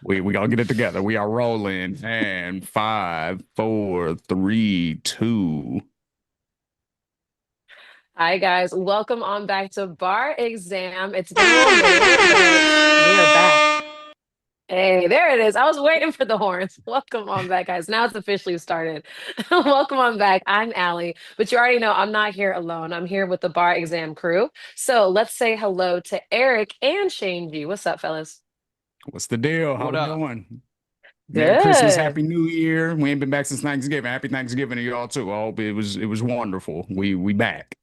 We gonna get it together. We are rolling. And five, four, three, two. Hi guys, welcome on back to Bar Exam. It's been a little minute, but we are back. Hey, there it is. I was waiting for the horns. Welcome on back, guys. Now it's officially started. Welcome on back. I'm Allie, but you already know I'm not here alone. I'm here with the Bar Exam crew. So let's say hello to Eric and Shane G. What's up, fellas? What's the deal? How What we up? doing? Merry Christmas, Good. Happy New Year. We ain't been back since Thanksgiving. Happy Thanksgiving to y'all too. I hope it was wonderful. We back.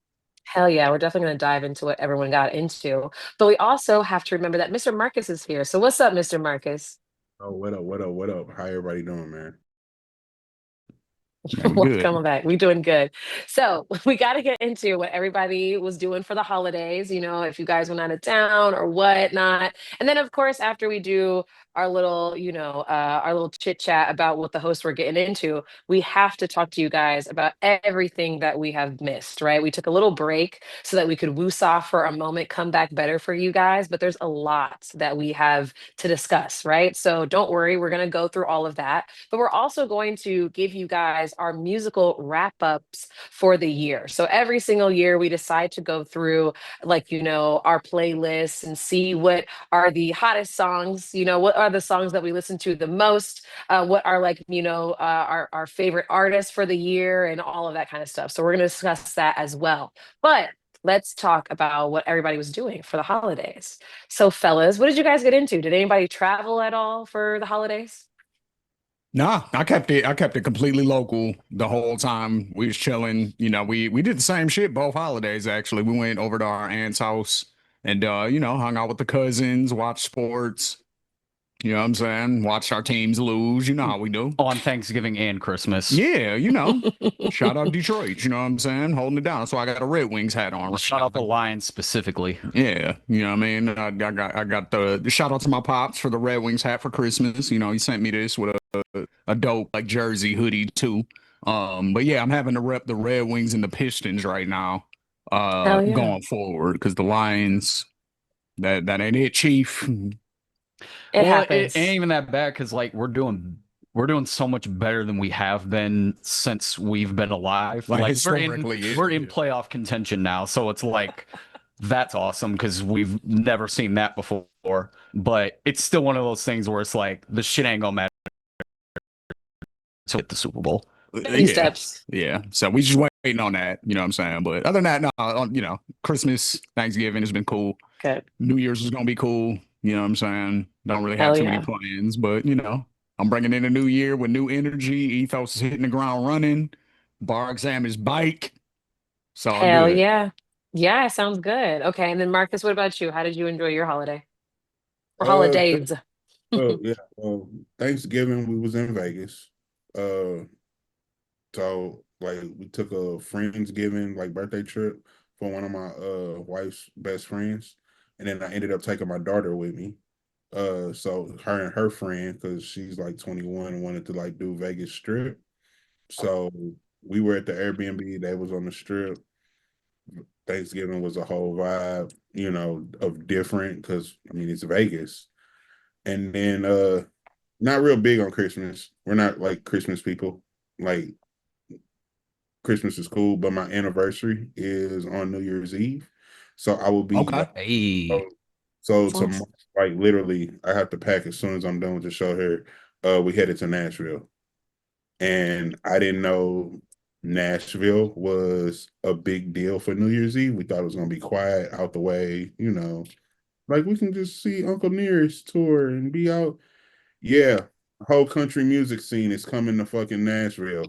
Hell yeah, we're definitely going to dive into what everyone got into. But we also have to remember that Mr. Marcus is here. So what's up, Mr. Marcus? Oh, what up? What up? What up? How everybody doing, man? Man, we good. Welcome back. We doing good. So we got to get into what everybody was doing for the holidays. If you guys went out of town or whatnot, and then of course after we do our little, our little chit chat about what the hosts were getting into, we have to talk to you guys about everything that we have missed. Right? We took a little break so that we could woosah for a moment, come back better for you guys. But there's a lot that we have to discuss. Right? So don't worry, we're gonna go through all of that, but we're also going to give you guys our musical wrap ups for the year. So every single year, we decide to go through, like, our playlists and see what are the hottest songs, what are the songs that we listen to the most, what are, like, our favorite artists for the year and all of that kind of stuff. So we're going to discuss that as well. But let's talk about what everybody was doing for the holidays. So, fellas, what did you guys get into? Did anybody travel at all for the holidays? Nah, I kept it completely local the whole time. We was chilling. We did the same shit both holidays actually. We went over to our aunt's house and hung out with the cousins, watched sports. You know what I'm saying? Watched our teams lose. You know how we do. On Thanksgiving and Christmas. Yeah, shout out Detroit. You know what I'm saying? Holding it down. So I got a Red Wings hat on right Shout out the now. Lions specifically. Yeah, you know what I mean? I got the shout out to my pops for the Red Wings hat for Christmas. He sent me this with a dope like jersey hoodie too. But yeah, I'm having to rep the Red Wings and the Pistons right now, Hell yeah. going forward because the Lions, that ain't it, Chief. It Well, it ain't happens. even that bad because like we're doing so much better than we have been since we've been alive. Like Like historically, we're in yeah. playoff contention now, so it's like that's awesome because we've never seen that before. But it's still one of those things where it's like the shit ain't gonna matter to hit the Super Bowl. Baby Yeah, steps. yeah. So we just waiting on that. You know what I'm saying? But other than that, no, Christmas, Thanksgiving has been cool. Good. New Year's is gonna be cool. You know what I'm saying? Don't really have Hell too many yeah. plans, but I'm bringing in a new year with new energy. Ethos is hitting the ground running. Bar exam is bike. It's all Hell good. yeah. Yeah, sounds good. Okay. And then Marcus, what about you? How did you enjoy your holiday or Uh, holidays? oh yeah. Thanksgiving we was in Vegas. Uh, so like we took a friendsgiving like birthday trip for one of my wife's best friends, and then I ended up taking my daughter with me. So her and her friend, because she's like 21 and wanted to like do Vegas Strip. So we were at the Airbnb that was on the strip. Thanksgiving was a whole vibe, of different because I mean it's Vegas. And then not real big on Christmas. We're not like Christmas people. Like Christmas is cool, but my anniversary is on New Year's Eve. So I will be Okay. like Hey, so, so Sounds tomorrow, like literally I have to pack as soon as I'm done with the show here. We headed to Nashville. And I didn't know Nashville was a big deal for New Year's Eve. We thought it was gonna be quiet, out the way, like we can just see Uncle Nearest tour and be out. Yeah, whole country music scene is coming to fucking Nashville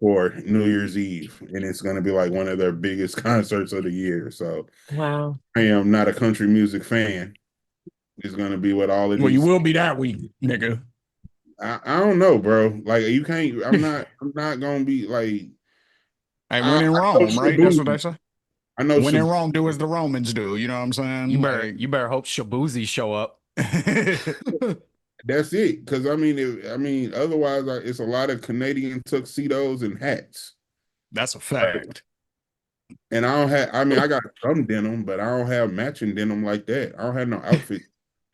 for New Year's Eve, and it's gonna be like one of their biggest concerts of the year. So wow. I am not a country music fan. It's gonna be with all of Well, you these. will be that week, nigga. I don't know, bro. Like you can't. I'm not gonna be like. Hey, when I in know Rome, right? That's what they Shabuzi. say. I know When in Shabuzi. Rome, do as the Romans do. You know what I'm you saying? better Like, you better hope Shabuzi show up. That's it. Because otherwise, it's a lot of Canadian tuxedos and hats. that's a Right. fact. And I don't have. I mean, I got some denim, but I don't have matching denim like that. I don't have no outfit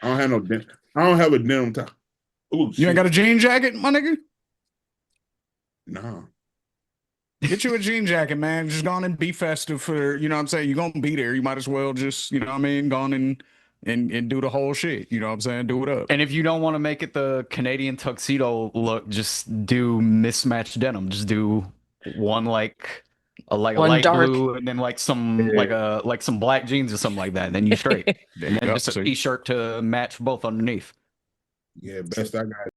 I don't have no I don't have a denim top. Oh You shit. ain't got a jean jacket, my nigga? Nah. Get you a jean jacket, man. Just go on and be festive for, you know what I'm saying? You're gonna be there. You might as well just, you know what I mean, go on and do the whole shit. You know what I'm saying? Do it up. And if you don't want to make it the Canadian tuxedo look, just do mismatched denim. Just do one like a One light dark. blue and then like some like some black jeans or something like that. Then you straight. There And you then go. just a See? t-shirt to match both underneath. Yeah, best I got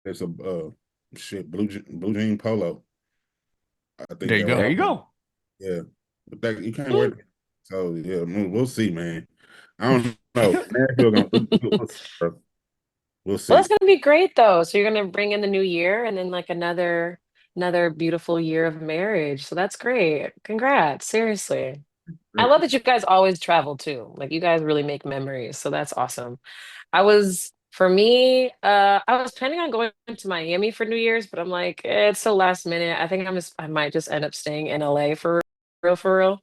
is a shit blue jean polo. I think There you go. There you go. Yeah, but that you can't wear that. So yeah, we'll see, man. I don't know. Nashville we'll see, bro. We'll see. Well, it's gonna be great though. So you're gonna bring in the new year and then like another beautiful year of marriage. So that's great. Congrats. Seriously. I love that you guys always travel too. Like you guys really make memories. So that's awesome. For me, I was planning on going to Miami for New Year's, but I'm like, it's so last minute. I think I might just end up staying in LA for real.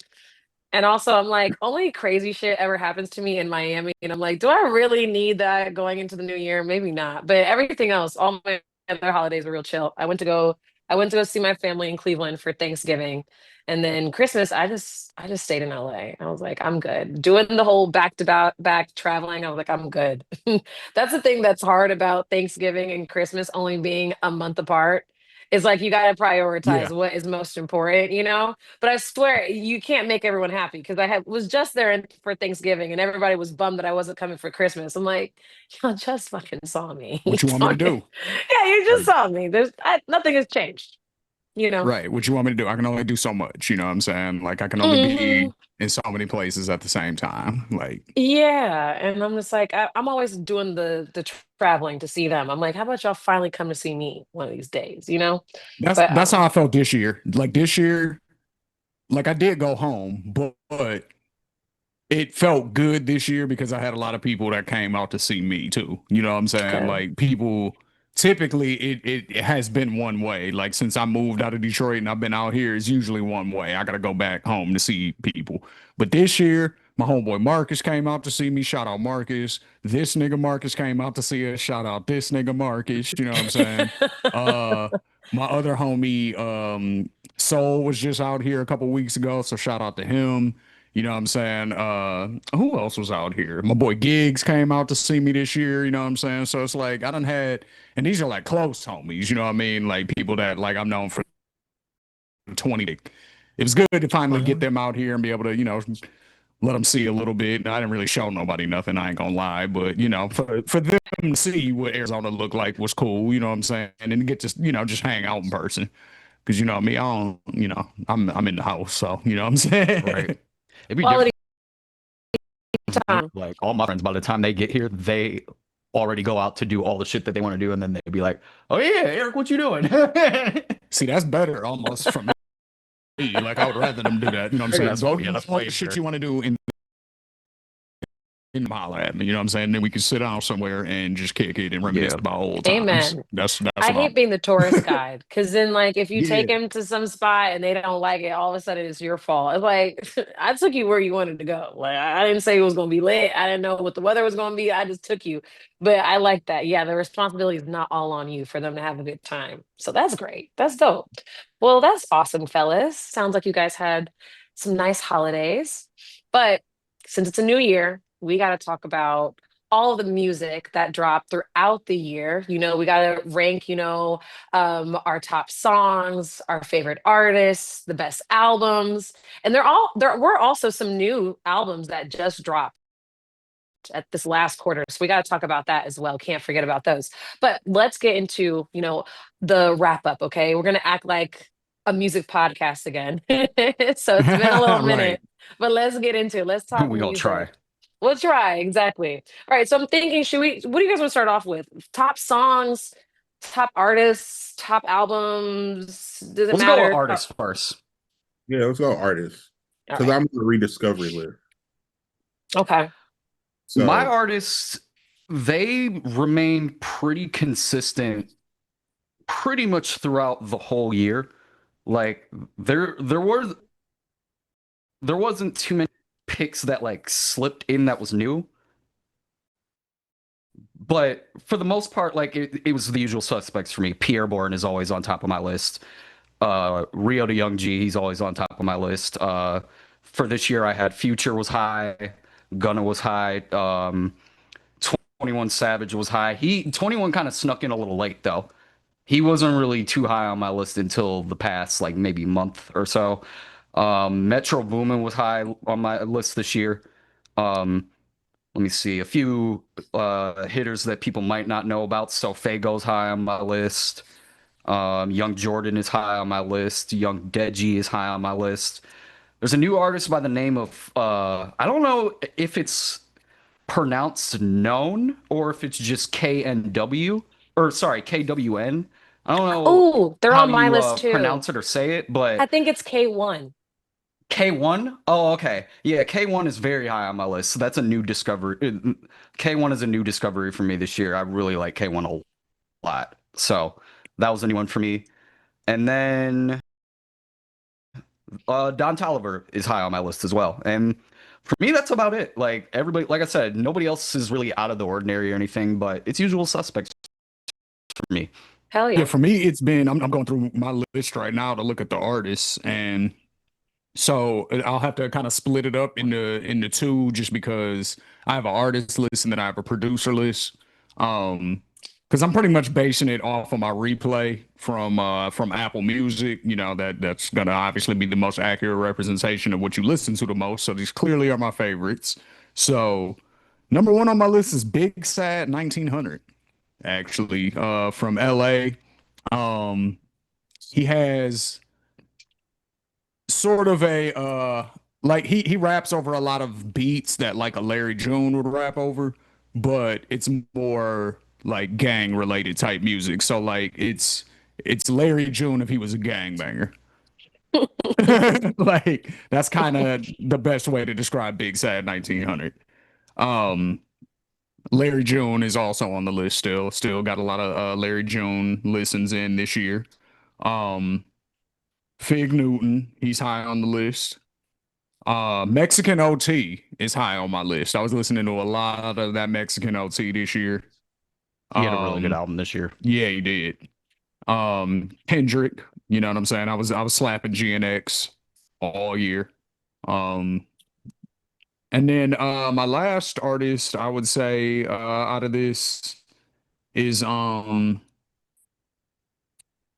And also, I'm like, only crazy shit ever happens to me in Miami. And I'm like, do I really need that going into the new year? Maybe not. But everything else, all my other holidays were real chill. I went to go see my family in Cleveland for Thanksgiving. And then Christmas, I just stayed in LA. I was like, I'm good. Doing the whole back to back traveling, I was like, I'm good. That's the thing that's hard about Thanksgiving and Christmas only being a month apart. Is like you got to Yeah. prioritize what is most important, you know? But I swear you can't make everyone happy because was just there for Thanksgiving and everybody was bummed that I wasn't coming for Christmas. I'm like, y'all just fucking saw me. What you want me to do? Yeah, you just Right. saw me. Nothing has changed, you know? Right. What you want me to do? I can only do so much. You know what I'm saying? Like I can only Mhm. be in so many places at the same time. Like Yeah, and I'm just like I'm always doing the traveling to see them. I'm like, how about y'all finally come to see me one of these days, you know? But that's how I felt this year. Like this year, like I did go home, but it felt good this year because I had a lot of people that came out to see me too. You know what I'm saying? okay. Like people typically it has been one way. Like since I moved out of Detroit and I've been out here, it's usually one way. I gotta go back home to see people. But this year, my homeboy Marcus came out to see me. Shout out Marcus. This nigga Marcus came out to see us. Shout out this nigga Marcus. You know what I'm saying? Uh my other homie Soul was just out here a couple weeks ago, so shout out to him. You know what I'm saying? Who else was out here? My boy Gigs came out to see me this year, you know what I'm saying? So it's like I done had, and these are like close homies, you know what I mean? Like people that like I've known for 20. It was good to finally get Wow. them out here and be able to, you know, let them see a little bit. I didn't really show nobody nothing, I ain't gonna lie, but you know, for them to see what Arizona looked like was cool, you know what I'm saying? And then get to, you know, just hang out in person. Cause you know me, I don't, you know, I'm in the house, so you know what I'm saying? Right. It'd be Quality different. time. Like all my friends, by the time they get here, they already go out to do all the shit that they want to do, and then they'd be like, "Oh yeah, Eric, what you doing?" See, that's better almost from me. Like I would rather them do that. You know what I'm saying? That's Go yeah, do that's all way the shit better. you want to do in holler at me. You know what I'm saying? Then we can sit down somewhere and just kick it and reminisce Yeah. about old times. Amen. That's I what hate I'm. being the tourist guide because then, like, if you Yeah. take him to some spot and they don't like it, all of a sudden it's your fault. It's like I took you where you wanted to go. Like I didn't say it was going to be lit. I didn't know what the weather was going to be. I just took you. But I like that. Yeah, the responsibility is not all on you for them to have a good time. So that's great. That's dope. Well, that's awesome, fellas. Sounds like you guys had some nice holidays. But since it's a new year, we got to talk about all of the music that dropped throughout the year. You know, we got to rank, our top songs, our favorite artists, the best albums. And there were also some new albums that just dropped at this last quarter. So we got to talk about that as well. Can't forget about those. But let's get into, the wrap up, okay? We're going to act like a music podcast again. So it's been a little Right. minute, but let's get into it. Let's talk We gonna try. music. We'll try, exactly. All right, so I'm thinking, what do you guys want to start off with? Top songs, top artists, top albums? Does it Let's go with matter? Oh, artists first. Yeah, let's go artists. all Because right. I'm the rediscovery list. Okay. So My artists, they remain pretty consistent pretty much throughout the whole year. Like there wasn't too many picks that like slipped in that was new. but for the most part, like it was the usual suspects for me. Pierre Bourne is always on top of my list. Rio de Young G, he's always on top of my list. For this year, I had Future was high, Gunna was high, 21 Savage was high. 21 kind of snuck in a little late though. He wasn't really too high on my list until the past like maybe month or so. Metro Boomin was high on my list this year. Let me see a few hitters that people might not know about. So Fago's high on my list. Young Jordan is high on my list. Young Deji is high on my list. There's a new artist by the name of I don't know if it's pronounced known or if it's just KNW or sorry KWN. I don't know Oh, they're how on my you list too. pronounce it or say it, but I think it's K1. K1? Oh, okay. Yeah, K1 is very high on my list. So that's a new discovery. K1 is a new discovery for me this year. I really like K1 a lot. So that was a new one for me. And then Don Toliver is high on my list as well. And for me, that's about it. Like everybody, like I said, nobody else is really out of the ordinary or anything, but it's usual suspects for me. Hell Yeah, yeah. for me, it's been I'm going through my list right now to look at the artists, and so I'll have to kind of split it up into two just because I have an artist list and then I have a producer list. Because I'm pretty much basing it off of my replay from Apple Music. You know that's gonna obviously be the most accurate representation of what you listen to the most. So these clearly are my favorites. So number one on my list is Big Sad 1900, actually, from LA. Um, he has sort of a like he raps over a lot of beats that like a Larry June would rap over, but it's more like gang related type music. So like it's Larry June if he was a gangbanger. Like that's kind of the best way to describe Big Sad 1900. Um Larry June is also on the list still got a lot of Larry June listens in this year. Um Fig Newton, he's high on the list. Mexican OT is high on my list. I was listening to a lot of that Mexican OT this year. He had a really good Um, album this year. yeah, he did. Kendrick, you know what I'm saying? I was slapping GNX all year. Um, and then my last artist I would say out of this is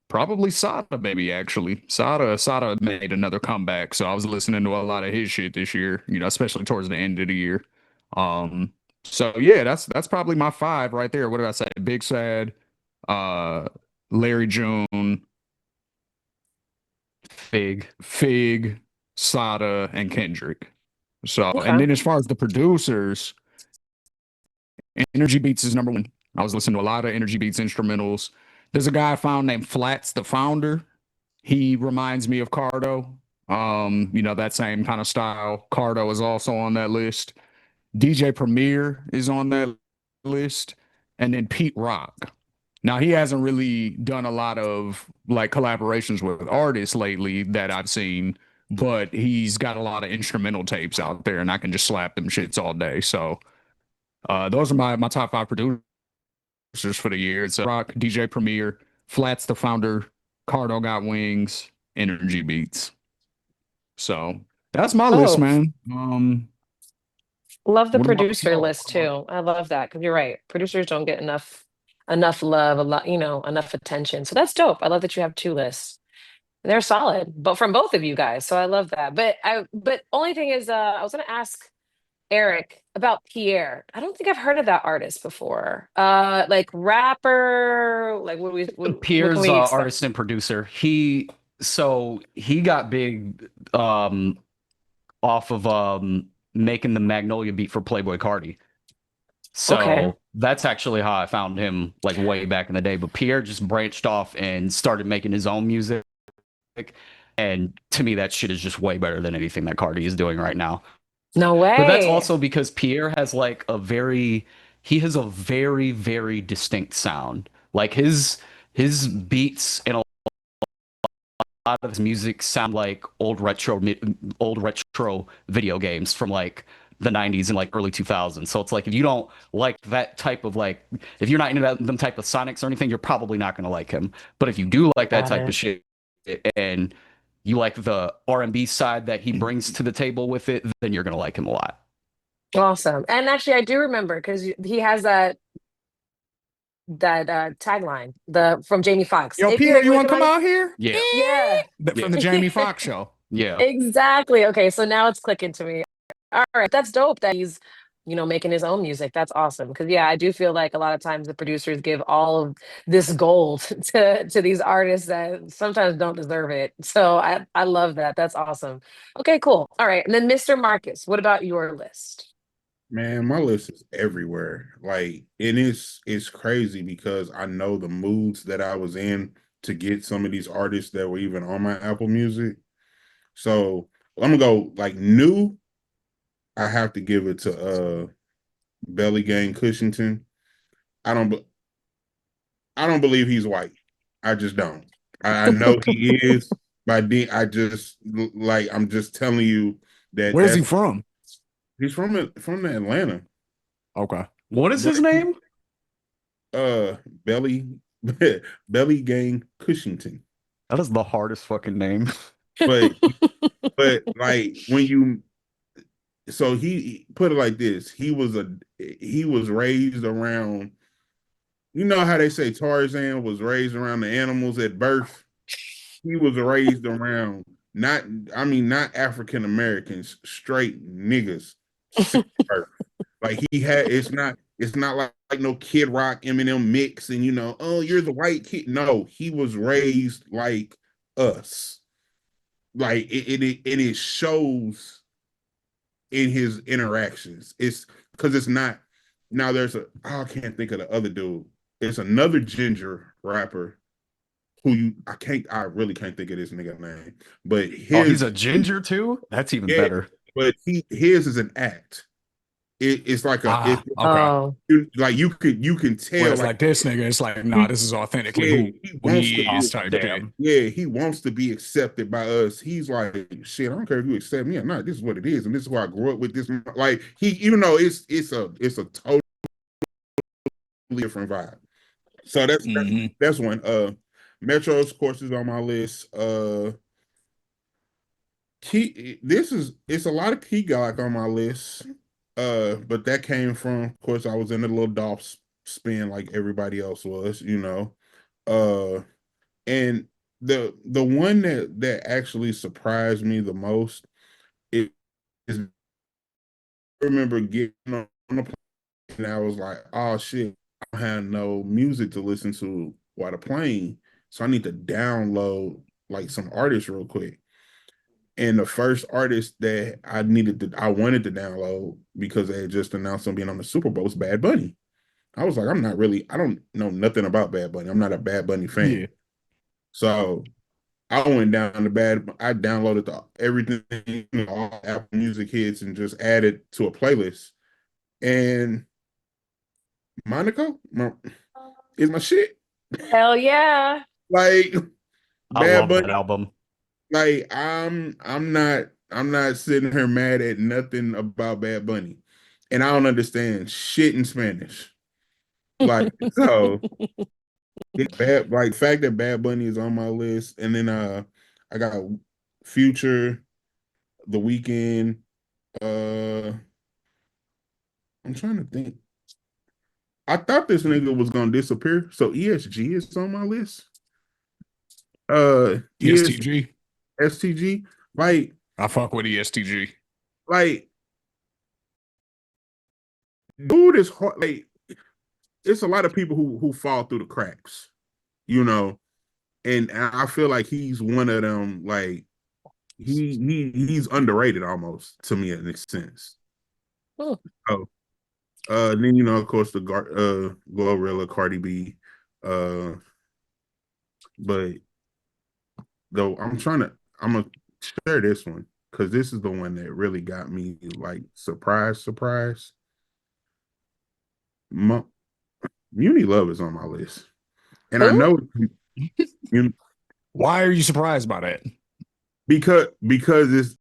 probably Sada, baby, actually. Sada made another comeback. So I was listening to a lot of his shit this year, you know, especially towards the end of the year. Um, so yeah, that's probably my five right there. What did I say? Big Sad, uh, Larry June, Fig, Sada, and Kendrick. So, and Okay. then as far as the producers, Energy Beats is number one. I was listening to a lot of Energy Beats instrumentals. There's a guy I found named Flats, the founder. He reminds me of Cardo. You know, that same kind of style. Cardo is also on that list. DJ Premier is on that list. And then Pete Rock. Now he hasn't really done a lot of like collaborations with artists lately that I've seen, but he's got a lot of instrumental tapes out there and I can just slap them shits all day. So those are my top five producers for the year. It's Rock, DJ Premier, Flats the founder, Cardo Got Wings, Energy Beats. So that's my list, Oh, man. love the What about producer y'all? list too. I love that because you're right. Producers don't get enough love, a lot, enough attention. So that's dope. I love that you have two lists. They're solid, but from both of you guys. So I love that. But only thing is I was gonna ask Eric about Pierre. I don't think I've heard of that artist before. Like rapper, like what can Pierre's we expect? artist and producer. He got big off of making the Magnolia beat for Playboy Cardi. Okay. So that's actually how I found him like way back in the day. But Pierre just branched off and started making his own music. And to me, that shit is just way better than anything that Cardi is doing right now. No But that's way. also because Pierre has like he has a very, very distinct sound. Like his beats and a lot of his music sound like old retro video games from like the 90s and like early 2000s. So it's like if you don't like that type of like if you're not into them type of sonics or anything, you're probably not going to like him. But if you do like that Got type of it. shit and you like the R&B side that he brings to the table with it, then you're going to like him a lot. Awesome. And actually, I do remember because he has that tagline the from Jamie Foxx. Yo, If Pierre, like you look want at to come my out here? Yeah. yeah. From the Jamie Foxx show. Yeah. Exactly. Okay, so now it's clicking to me. All right, that's dope that he's, making his own music. That's awesome. Because yeah, I do feel like a lot of times the producers give all of this gold to these artists that sometimes don't deserve it. So I love that. That's awesome. Okay, cool. All right, and then Mr. Marcus, what about your list? Man, my list is everywhere. Like, and it's crazy because I know the moods that I was in to get some of these artists that were even on my Apple Music. So I'm gonna go like new. I have to give it to Belly Gang Cushington. I don't be- I don't believe he's white. I just don't. I know he is, but I just like I'm just telling you that Where's he from? he's from the Atlanta. Okay. What is his name? Belly Belly Gang Cushington. That is the hardest fucking name. But like when you so he put it like this, he was raised around, you know how they say Tarzan was raised around the animals at birth. He was raised around not African Americans, straight niggas since birth. Like it's not like no Kid Rock Eminem mix and oh, you're the white kid. No, he was raised like us. Like it shows in his interactions. It's because it's not now I can't think of the other dude. It's another ginger rapper who I really can't think of this nigga name. But He's a ginger too? That's even better. But his is an act. It's like Okay. Oh, like you can tell Whereas like this nigga, it's like, nah, this is authentically he who wants he to is be, type damn. shit. yeah, he wants to be accepted by us. He's like, shit, I don't care if you accept me or not. This is what it is, and this is who I grew up with. This like it's a totally different vibe. So that's one. Metro's course is on my list. It's a lot of Key Glock on my list. But that came from, of course, I was in a little Dolph spin like everybody else was. And the one that actually surprised me the most is I remember getting on the plane and I was like, oh shit, I don't have no music to listen to while the plane, so I need to download like some artists real quick. And the first artist that I wanted to download because they had just announced them being on the Super Bowl was Bad Bunny. I was like, I don't know nothing about Bad Bunny. I'm not a Bad Bunny fan. Yeah. So I went down to I downloaded everything, all Apple Music hits and just added to a playlist. And Monaco is my shit. hell yeah. Like I Bad love Bunny, that album. like I'm not sitting here mad at nothing about Bad Bunny. And I don't understand shit in Spanish. Like so it's bad, like fact that Bad Bunny is on my list. And then I got Future, The Weeknd. I'm trying to think. I thought this nigga was gonna disappear. So ESG is on my list. ESTG. STG. Like I fuck with ESTG. like dude is hard. Like it's a lot of people who fall through the cracks, and I feel like he's one of them. Like he's underrated almost to me in a sense. Hmm. Oh, then of course the Glorilla, Cardi B, but though I'm gonna share this one because this is the one that really got me like surprise. Muni Love is on my list, and I Who? know Why are you surprised by that? because it's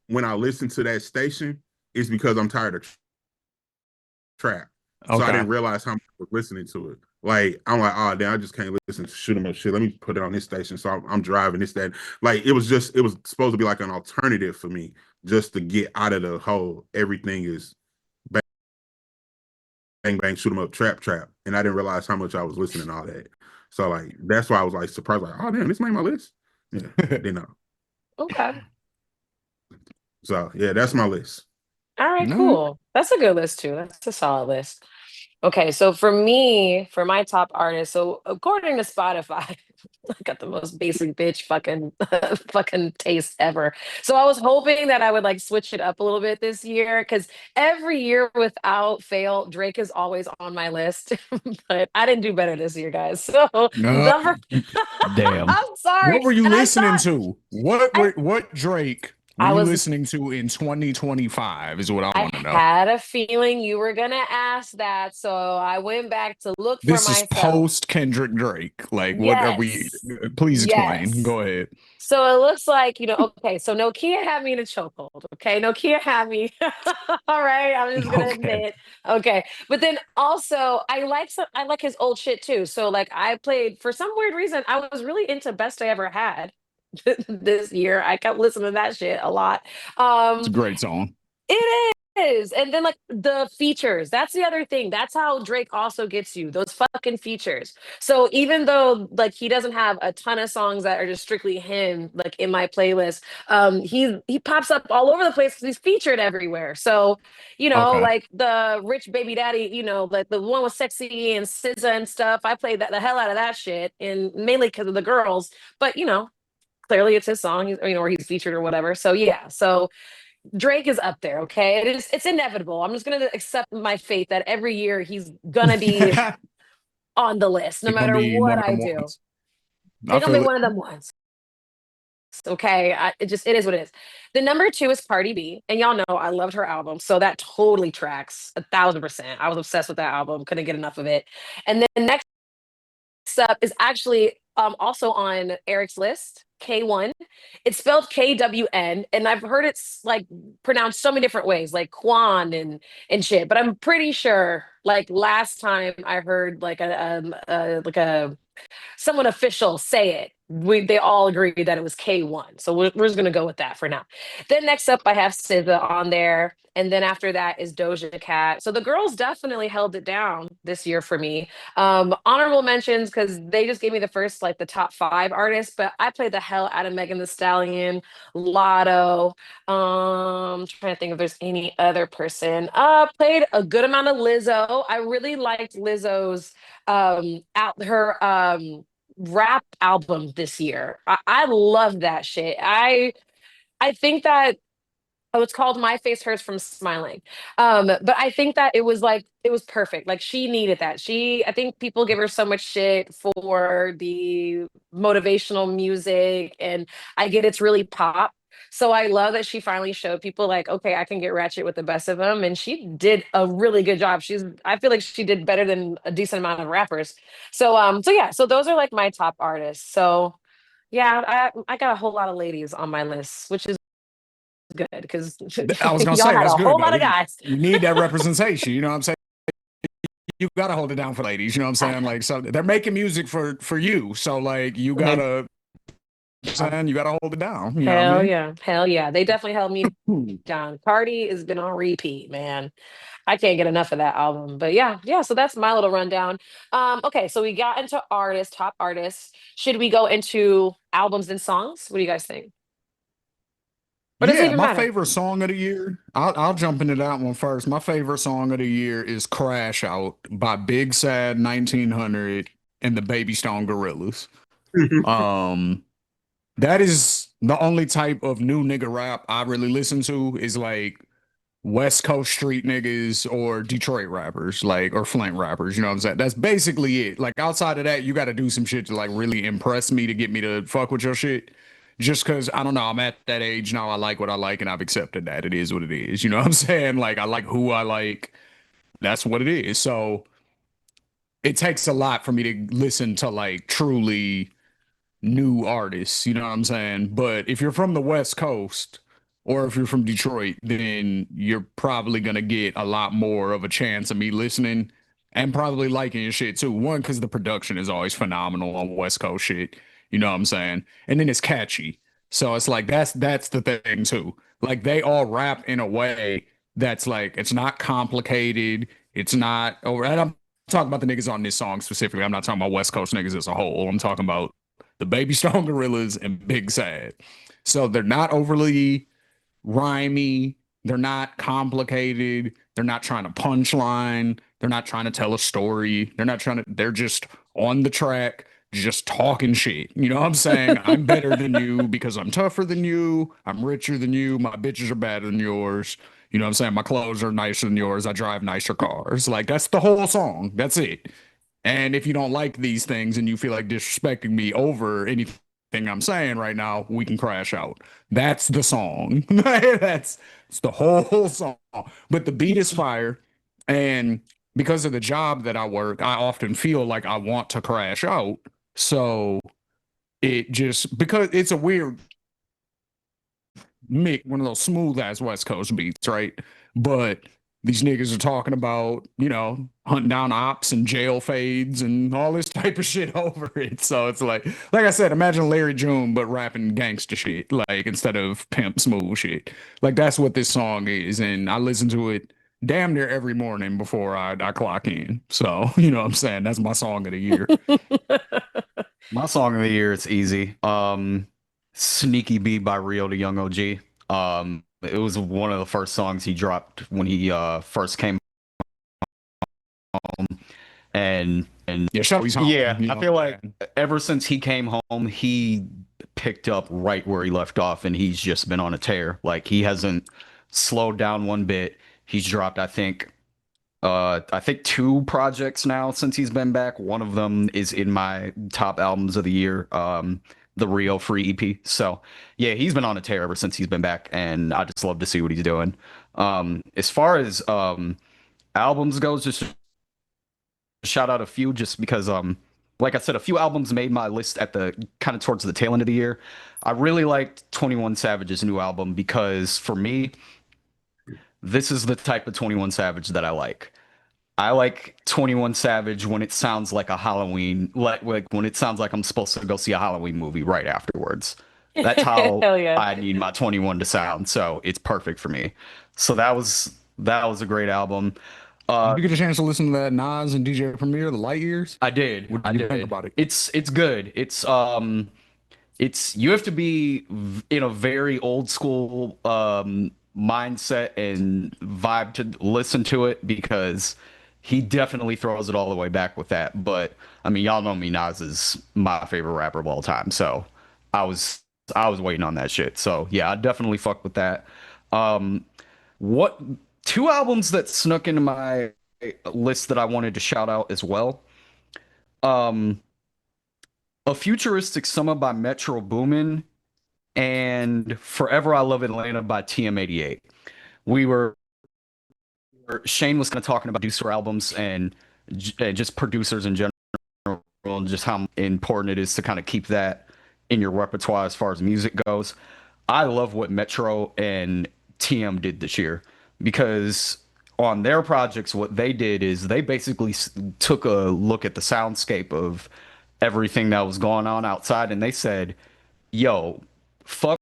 when I listen to that station, it's because I'm tired of trap. So I Okay. didn't realize how much I was listening to it. Like I'm like, oh damn, I just can't listen to shoot 'em up shit. Let me put it on this station. So I'm driving this, that. Like it was supposed to be like an alternative for me, just to get out of the whole everything is bang bang bang, shoot 'em up, trap trap. And I didn't realize how much I was listening to all that. So like that's why I was like surprised, like, oh damn, this made my list. Yeah, didn't know. Okay. So yeah, that's my list. All right, No. cool. That's a good list too. That's a solid list. Okay, so for me, for my top artist, so according to Spotify, I got the most basic bitch fucking fucking taste ever. So I was hoping that I would like switch it up a little bit this year because every year without fail, Drake is always on my list. But I didn't do better this year, guys. So No. number Damn. I'm sorry. What were you And listening to? I, What Drake were I you was listening to in 2025 is what I I want to know. had a feeling you were gonna ask that, so I went back to look for This is myself. post Kendrick Drake. Like, what are we? Yes. Please explain. Yes. Go ahead. So it looks like, okay, so Nokia had me in a chokehold. Okay, Nokia had me. All right, I'm just gonna Okay. admit. Okay. But then also I like his old shit too. So like I played for some weird reason, I was really into Best I Ever Had this year. I kept listening to that shit a lot. It's a Um great song. it is. And then like the features. That's the other thing. That's how Drake also gets you. Those fucking features. So even though like he doesn't have a ton of songs that are just strictly him like in my playlist, he pops up all over the place because he's featured everywhere. So, Okay. like the Rich Baby Daddy, like the one with Sexy and SZA and stuff. I played the hell out of that shit and mainly because of the girls, but clearly it's his song, or he's featured or whatever. So yeah. So Drake is up there, okay? It's inevitable. I'm just gonna accept my fate that every year he's gonna be It's on the list, no gonna matter be what one of I them do. ones. I It's gonna be feel it. one of them ones. Okay. It is what it is. The number two is Cardi B. And y'all know I loved her album. So that totally tracks 1,000%. I was obsessed with that album, couldn't get enough of it. And then next up is actually also on Eric's list, K1. It's spelled KWN, and I've heard it's like pronounced so many different ways, like Kwan and shit. But I'm pretty sure, like last time I heard like a someone official say it. They all agreed that it was K1. So we're just gonna go with that for now. Then next up I have SZA on there. And then after that is Doja Cat. So the girls definitely held it down this year for me. Honorable mentions because they just gave me the first, like the top 5 artists, but I played the hell out of Megan the Stallion, Lotto. Trying to think if there's any other person. Played a good amount of Lizzo. I really liked Lizzo's out her rap album this year. I love that shit. I think that it's called My Face Hurts from Smiling. But I think that it was perfect. Like she needed that. I think people give her so much shit for the motivational music, and I get it's really pop. So I love that she finally showed people like, okay, I can get ratchet with the best of them, and she did a really good job. I feel like she did better than a decent amount of rappers. So yeah, so those are like my top artists. So yeah, I got a whole lot of ladies on my list, which is good because I was gonna y'all say had that's a good whole though. lot of guys. We need that representation. You know what I'm saying? You gotta hold it down for ladies. You know what I'm saying? Like, so they're making music for you. So like, you And they, gotta, saying you gotta hold it down. You know what I hell mean? yeah, hell yeah, they definitely held me down. Cardi has been on repeat, man. I can't get enough of that album. But yeah, yeah. So that's my little rundown. Okay, so we got into artists, top artists. Should we go into albums and songs? What do you guys think? Or does it Yeah, even my matter? favorite song of the year. I'll jump into that one first. My favorite song of the year is "Crash Out" by Big Sad 1900 and the Baby Stone Gorillas. Um, that is the only type of new nigga rap I really listen to is like West Coast street niggas or Detroit rappers, like or Flint rappers. You know what I'm saying? That's basically it. Like outside of that, you got to do some shit to like really impress me to get me to fuck with your shit. Just because I don't know, I'm at that age now. I like what I like, and I've accepted that it is what it is. You know what I'm saying? Like I like who I like. That's what it is. So it takes a lot for me to listen to like truly new artists. You know what I'm saying? But if you're from the West Coast or if you're from Detroit, then you're probably gonna get a lot more of a chance of me listening and probably liking your shit too. One, because the production is always phenomenal on West Coast shit. You know what I'm saying? And then it's catchy. So it's like that's the thing too. Like they all rap in a way that's like it's not complicated. It's not over. And I'm talking about the niggas on this song specifically. I'm not talking about West Coast niggas as a whole. I'm talking about the Baby Stone Gorillas and Big Sad. So they're not overly rhymey. They're not complicated. They're not trying to punchline. They're not trying to tell a story. They're just on the track, just talking shit. You know what I'm saying? I'm better than you because I'm tougher than you. I'm richer than you. My bitches are better than yours. You know what I'm saying? My clothes are nicer than yours. I drive nicer cars. Like that's the whole song. That's it. And if you don't like these things and you feel like disrespecting me over anything I'm saying right now, we can crash out. That's the song. That's it's the whole song. But the beat is fire. And because of the job that I work, I often feel like I want to crash out. So it just because it's a weird mix, one of those smooth ass West Coast beats, right? But these niggas are talking about, you know, hunting down ops and jail fades and all this type of shit over it. So it's like I said, imagine Larry June, but rapping gangster shit, like instead of pimp smooth shit. Like that's what this song is. And I listen to it damn near every morning before I clock in. So, you know what I'm saying? That's my song of the year. My song of the year, it's easy. Sneaky Beat by Rio the Young OG. It was one of the first songs he dropped when he first came home. And Yeah, Shelby's home. yeah, You I know feel what I'm like saying? ever since he came home, he picked up right where he left off, and he's just been on a tear. Like he hasn't slowed down one bit. He's dropped, I think two projects now since he's been back. One of them is in my top albums of the year, the Rio Free EP. So yeah, he's been on a tear ever since he's been back, and I just love to see what he's doing. As far as albums goes, just shout out a few just because like I said, a few albums made my list at the kind of towards the tail end of the year. I really liked 21 Savage's new album because for me, this is the type of 21 Savage that I like. I like 21 Savage when it sounds like a Halloween, like when it sounds like I'm supposed to go see a Halloween movie right afterwards. That's how Hell yeah. I need my 21 to sound. So it's perfect for me. So that was a great album. Did you get a chance to listen to that Nas and DJ Premier, The Light Years? I did. What I did you think did. about it? It's good. It's you have to be in a very old school mindset and vibe to listen to it because he definitely throws it all the way back with that. But I mean, y'all know me, Nas is my favorite rapper of all time. So I was I was waiting on that shit. So yeah, I definitely fuck with that. Um, what two albums that snuck into my list that I wanted to shout out as well. Um, A Futuristic Summer by Metro Boomin and Forever I Love Atlanta by TM88. We were Shane was kind of talking about producer albums and just producers in general and just how important it is to kind of keep that in your repertoire as far as music goes. I love what Metro and TM did this year because on their projects, what they did is they basically took a look at the soundscape of everything that was going on outside and they said, yo, fuck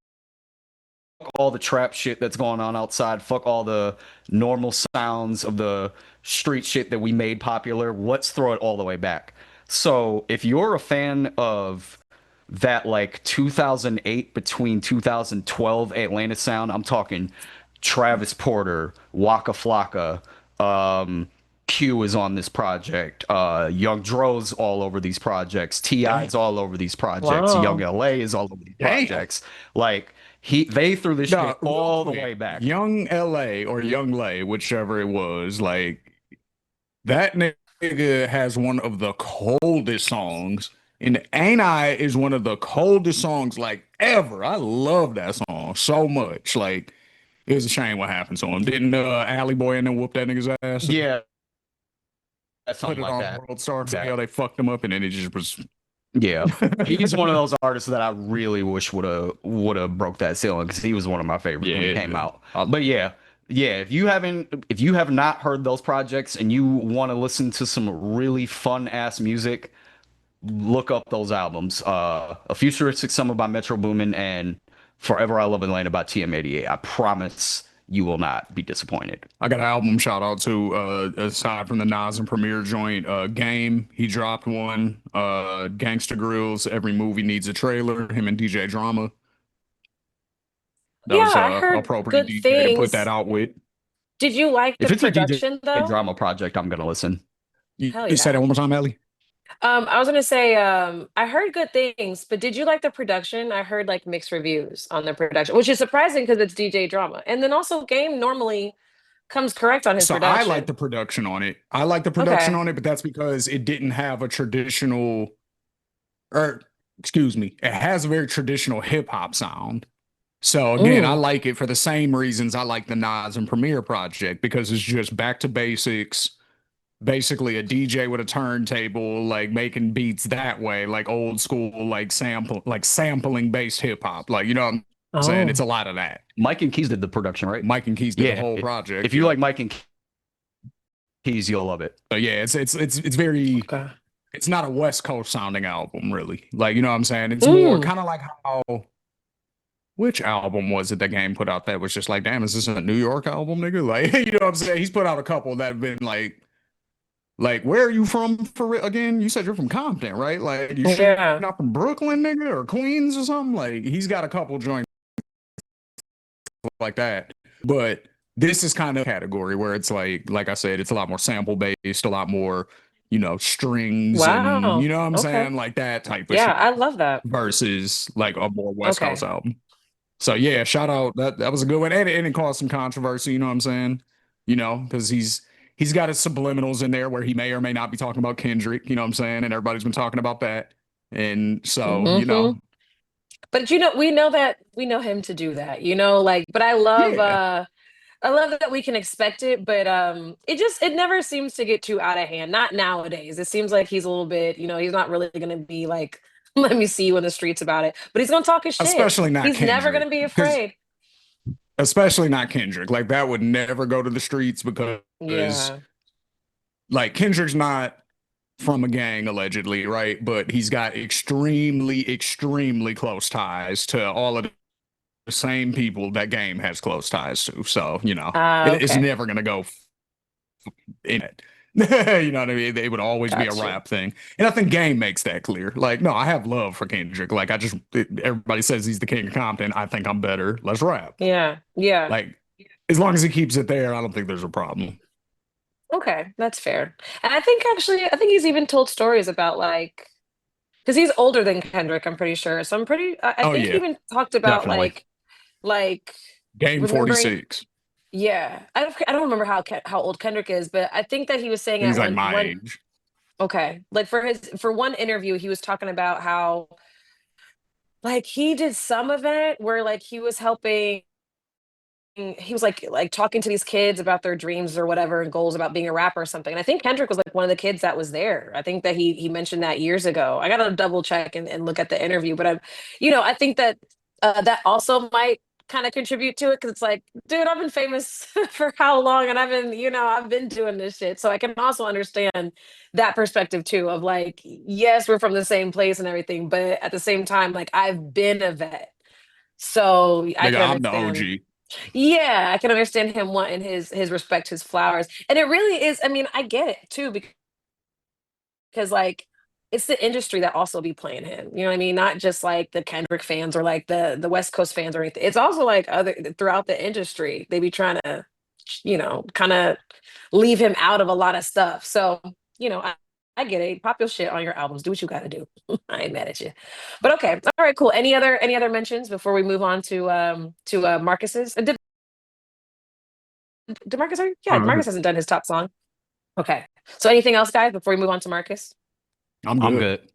all the trap shit that's going on outside. Fuck all the normal sounds of the street shit that we made popular. Let's throw it all the way back. So if you're a fan of that like 2008 between 2012 Atlanta sound, I'm talking Travis Porter, Waka Flocka, Q is on this project. Young Dro's all over these projects. T.I.'s all over these projects. Wow. Young L.A. is all over these Damn. projects. Like they threw this No, shit all the real quick, way back. Young LA or Young Lay, whichever it was, like that nigga has one of the coldest songs. And Ain't I is one of the coldest songs like ever. I love that song so much. Like it was a shame what happened to him. Didn't Alley Boy and then whoop that nigga's ass? Yeah, that's Put something it like on that. World Star. Exactly. Hell, they fucked him up and then it just was Yeah, he's one of those artists that I really wish would have broke that ceiling because he was one of my favorites when he came out. But yeah, if you have not heard those projects and you want to listen to some really fun ass music, look up those albums. A Futuristic Summer by Metro Boomin and Forever I Love Atlanta by TM88. I promise you will not be disappointed. I got an album shout out to aside from the Nas and Premier joint, Game. He dropped one. Gangsta Grills, Every Movie Needs a Trailer. Him and DJ Drama. That Yeah, was I a heard appropriate good DJ to put that things. out with. Did you like the If it's a production DJ though? drama project, I'm gonna listen. Hell You say yeah. that one more time, Ellie? I was gonna say, I heard good things, but did you like the production? I heard like mixed reviews on the production, which is surprising because it's DJ Drama. And then also Game normally comes correct on his So I like production. the production on it. I like the production Okay. on it, but that's because it didn't have a traditional, or excuse me, it has a very traditional hip hop sound. So again, I Mm. like it for the same reasons I like the Nas and Premier project because it's just back to basics. Basically, a DJ with a turntable, like making beats that way, like old school, like sampling based hip hop. Like, you know what I'm saying? It's Oh. a lot of that. Mike and Keys did the production, right? Mike and Keys did the Yeah. whole project. If you like Mike and Keys, you'll love it. So yeah, it's very Okay. it's not a West Coast sounding album, really. Like, you know what I'm saying? It's more Mm. kind of like how which album was it that Game put out that was just like, damn, is this a New York album, nigga? Like, you know what I'm saying? He's put out a couple that have been like, where are you from for real? Again, you said you're from Compton, right? Like, you sure Yeah. you're not from Brooklyn, nigga, or Queens or something? Like, he's got a couple joints like that. But this is kind of a category where it's like I said, it's a lot more sample based, a lot more, you know, strings and Wow. you know what I'm Okay. saying? Like that type of Yeah, shit I love that. versus like a more West Okay. Coast album. So yeah, shout out. That was a good one. And it caused some controversy, you know what I'm saying? You know, because he's got his subliminals in there where he may or may not be talking about Kendrick, you know what I'm saying? And everybody's been talking about that. And so, you hmm know, But we know him to do that, like, but yeah. I love that we can expect it, but it never seems to get too out of hand. Not nowadays. It seems like he's a little bit, he's not really gonna be like, let me see you in the streets about it. But he's gonna talk his shit. Especially not He's never Kendrick. gonna be 'Cause afraid. especially not Kendrick. Like that would never go to the streets because Yeah. like Kendrick's not from a gang allegedly, right? But he's got extremely, extremely close ties to all of the same people that Game has close ties to. So, you know, it's Okay. never gonna go in it. You know what I mean? They would always be a Gotcha. rap thing. And I think Game makes that clear. Like, no, I have love for Kendrick. Like, everybody says he's the king of Compton. I think I'm better. Let's rap. Yeah. Yeah. Like, as long as he keeps it there, I don't think there's a problem. Okay, that's fair. And I think he's even told stories about like, because he's older than Kendrick, I'm pretty sure. So I Oh, think he yeah, even talked about Definitely. like Game remembering. 46. Yeah, I don't remember how old Kendrick is, but I think that he was saying He's at like my one age. okay, like for one interview, he was talking about how like he did some event where like he was like talking to these kids about their dreams or whatever and goals about being a rapper or something. And I think Kendrick was like one of the kids that was there. I think that he mentioned that years ago. I gotta double check and look at the interview, but I think that that also might kind of contribute to it because it's like, dude, I've been famous for how long, and I've been doing this shit. So I can also understand that perspective too of like, yes, we're from the same place and everything, but at the same time, like I've been a vet, so I Nigga, can I'm the understand. OG. Yeah, I can understand him wanting his respect, his flowers. And it really is, I mean, I get it too, because like it's the industry that also be playing him. You know what I mean? Not just like the Kendrick fans or like the West Coast fans or anything. It's also like other throughout the industry. They be trying to, kind of leave him out of a lot of stuff. So, I get it. Pop your shit on your albums. Do what you gotta do. I ain't mad at you. But okay. All right, cool. Any other mentions before we move on to Marcus's? Did Marcus already? Yeah, Marcus hasn't done his top song. Okay. So anything else, guys, before we move on to Marcus? I'm I'm good. good.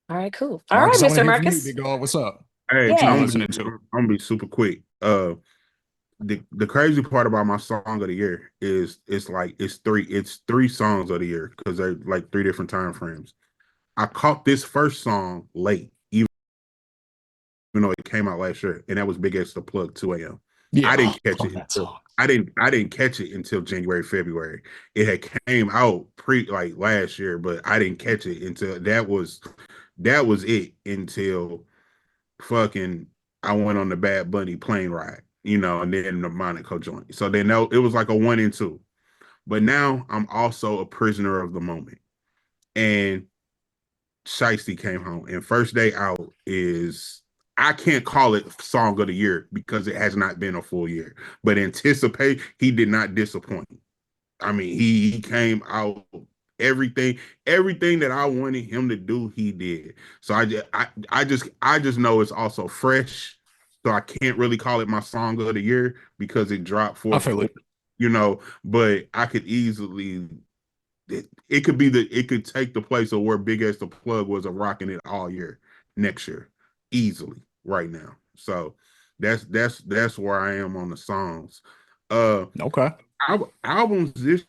All right, cool. All right, Marcus, I want to Mr. hear from you, Marcus. big dog. What's up? Hey, What you Yeah. been I'm listening to? gonna be super quick. The crazy part about my song of the year is it's three songs of the year because they're like three different time frames. I caught this first song late, even though it came out last year, and that was Big X the Plug 2 a.m. Yeah. I didn't catch Love it that until song. I didn't catch it until January, February. It had came out like last year, but I didn't catch it until that was it until fucking I went on the Bad Bunny plane ride, and then the Monaco joint. So then it was like a 1 and 2. But now I'm also a prisoner of the moment. And Shiesty came home, and First Day Out is, I can't call it song of the year because it has not been a full year. But anticipate, he did not disappoint. I mean, he came out everything that I wanted him to do, he did. So I just know it's also fresh. So I can't really call it my song of the year because it dropped I for feel it. but I could easily it could take the place of where Big X the Plug was a rocking it all year next year easily right now. So that's where I am on the songs. Okay. Albums this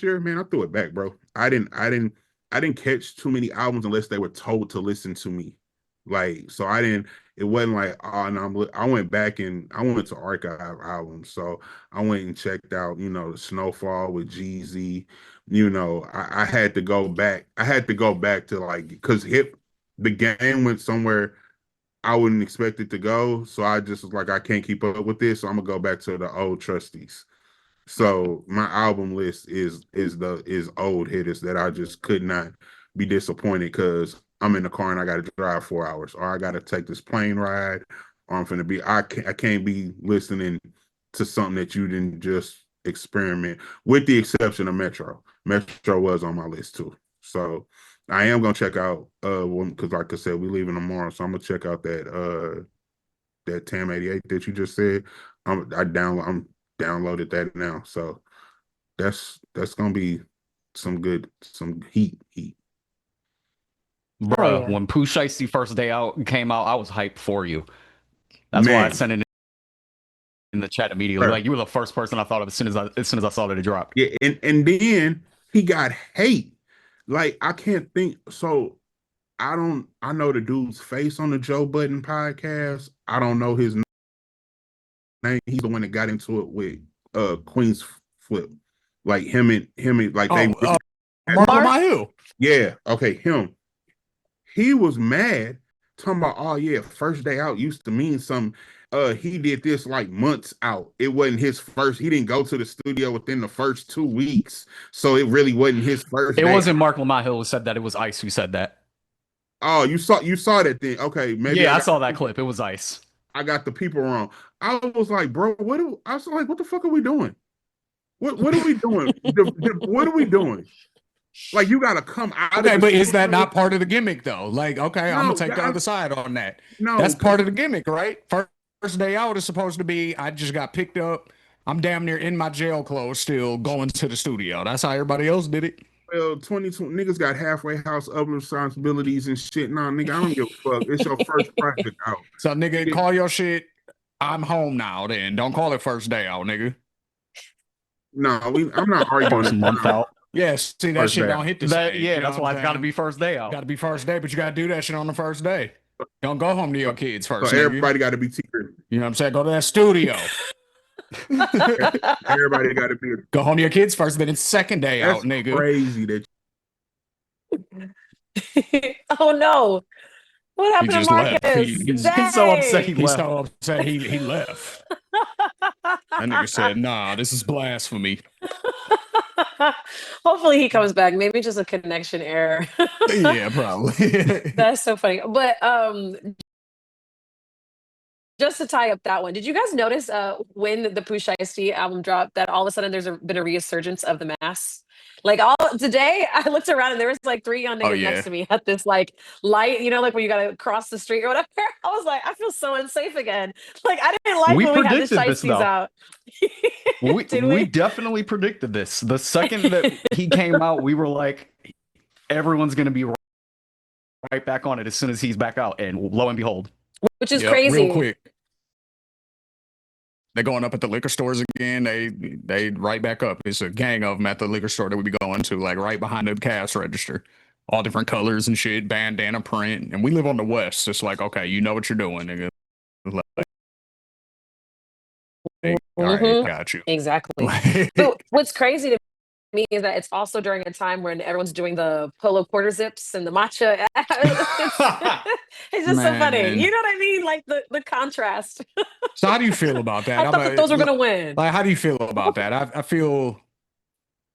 year, man, I threw it back, bro. I didn't catch too many albums unless they were told to listen to me. Like, so I didn't. It wasn't like, oh no, I went back and I went to archive albums. So I went and checked out, the Snowfall with Jeezy. I had to go back. I had to go back to like because the game went somewhere I wouldn't expect it to go. So I just was like, I can't keep up with this. So I'm gonna go back to the old trustees. So my album list is old hitters that I just could not be disappointed because I'm in the car and I got to drive 4 hours, or I got to take this plane ride, or I'm finna be. I can't be listening to something that you didn't just experiment. With the exception of Metro. Metro was on my list too. So I am gonna check out because like I said, we leaving tomorrow, so I'm gonna check out that Tam 88 that you just said. I'm downloaded that now. So that's gonna be some heat. Bruh, yeah. when Pooh Shiesty First Day Out came out, I was hyped for you. That's why I Man, sent it in the chat immediately. bruh. Like you were the first person I thought of as soon as I saw that it dropped. Yeah, and then he got hate. Like I can't think. So I know the dude's face on the Joe Budden podcast. I don't know his name. He's the one that got into it with Queen's Flip. Like him and like they Oh, really, Mark Mark? Lamahieu. yeah, okay, him. He was mad, talking about, oh yeah, First Day Out used to mean something. He did this like months out. It wasn't his first. He didn't go to the studio within the first 2 weeks, so it really wasn't his first. It day wasn't out. Mark Lamont Hill who said that. It was Ice who said that. Oh, you saw that thing. Okay, maybe Yeah, I saw that clip. It was Ice. I got the people wrong. I was like, bro, I was like, what the fuck are we doing? What are we doing? What are we doing? Like, you got to come out Okay, of the but is that studio. not part of the gimmick though? Like, okay, I'm No, gonna take the other side on that. No, That's part of the gimmick, right? First day out is supposed to be I just got picked up. I'm damn near in my jail clothes still going to the studio. That's how everybody else did it. well, 22 niggas got halfway house other responsibilities and shit. Nah, nigga, I don't give a fuck. It's your first project out. So nigga, call your shit. I'm home now. Then don't call it first day out, nigga. No, I'm not arguing. First month out. Yes, see that First shit day don't out. hit the That, same. yeah, You know that's what why I'm it's got to saying? be first day out. Got to be first day, but you got to do that shit on the first day. Don't go home to your kids So first. Nigga. everybody got to be teacher. You know what I'm saying? Go to that studio. Everybody got to be. Go home to your kids first, then it's second day That's out, nigga. crazy that Oh no. What He happened to just left. Marcus? He's so upset he Dang. He's left. so upset he left. That nigga said, nah, this is blasphemy. Hopefully he comes back. Maybe just a connection error. Yeah, probably. That's so funny. But just to tie up that one, did you guys notice when the Pooh Shiesty album dropped that all of a sudden been a resurgence of the mask? Like all today, I looked around and there was like 3 young niggas yeah. next to me at this like light, like when you gotta cross the street or whatever. I was like, I feel so unsafe again. Like I didn't like We when we had the predicted this, Shiesties though. out. Did We definitely predicted this. The second that he came out, we were like, everyone's gonna be right back on it as soon as he's back out. And lo and behold, Which is Yep, crazy. real quick. They're going up at the liquor stores again. They right back up. It's a gang of them at the liquor store that we be going to, like right behind the cash register all different colors and shit, bandana print. And we live on the West. It's like, okay, you know what you're doing, nigga. Like, all right, I Hmm. got you. Exactly. But Like, what's crazy to me is that it's also during a time when everyone's doing the polo quarter zips and the matcha. It's just so funny. man. You know what I mean? Like the contrast. So how do you feel about that? I thought that those were gonna win. Like, how do you feel about that? I feel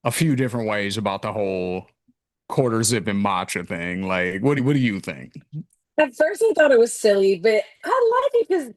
a few different ways about the whole quarter zip and matcha thing. Like, what do you think? At first, I thought it was silly, but I like it because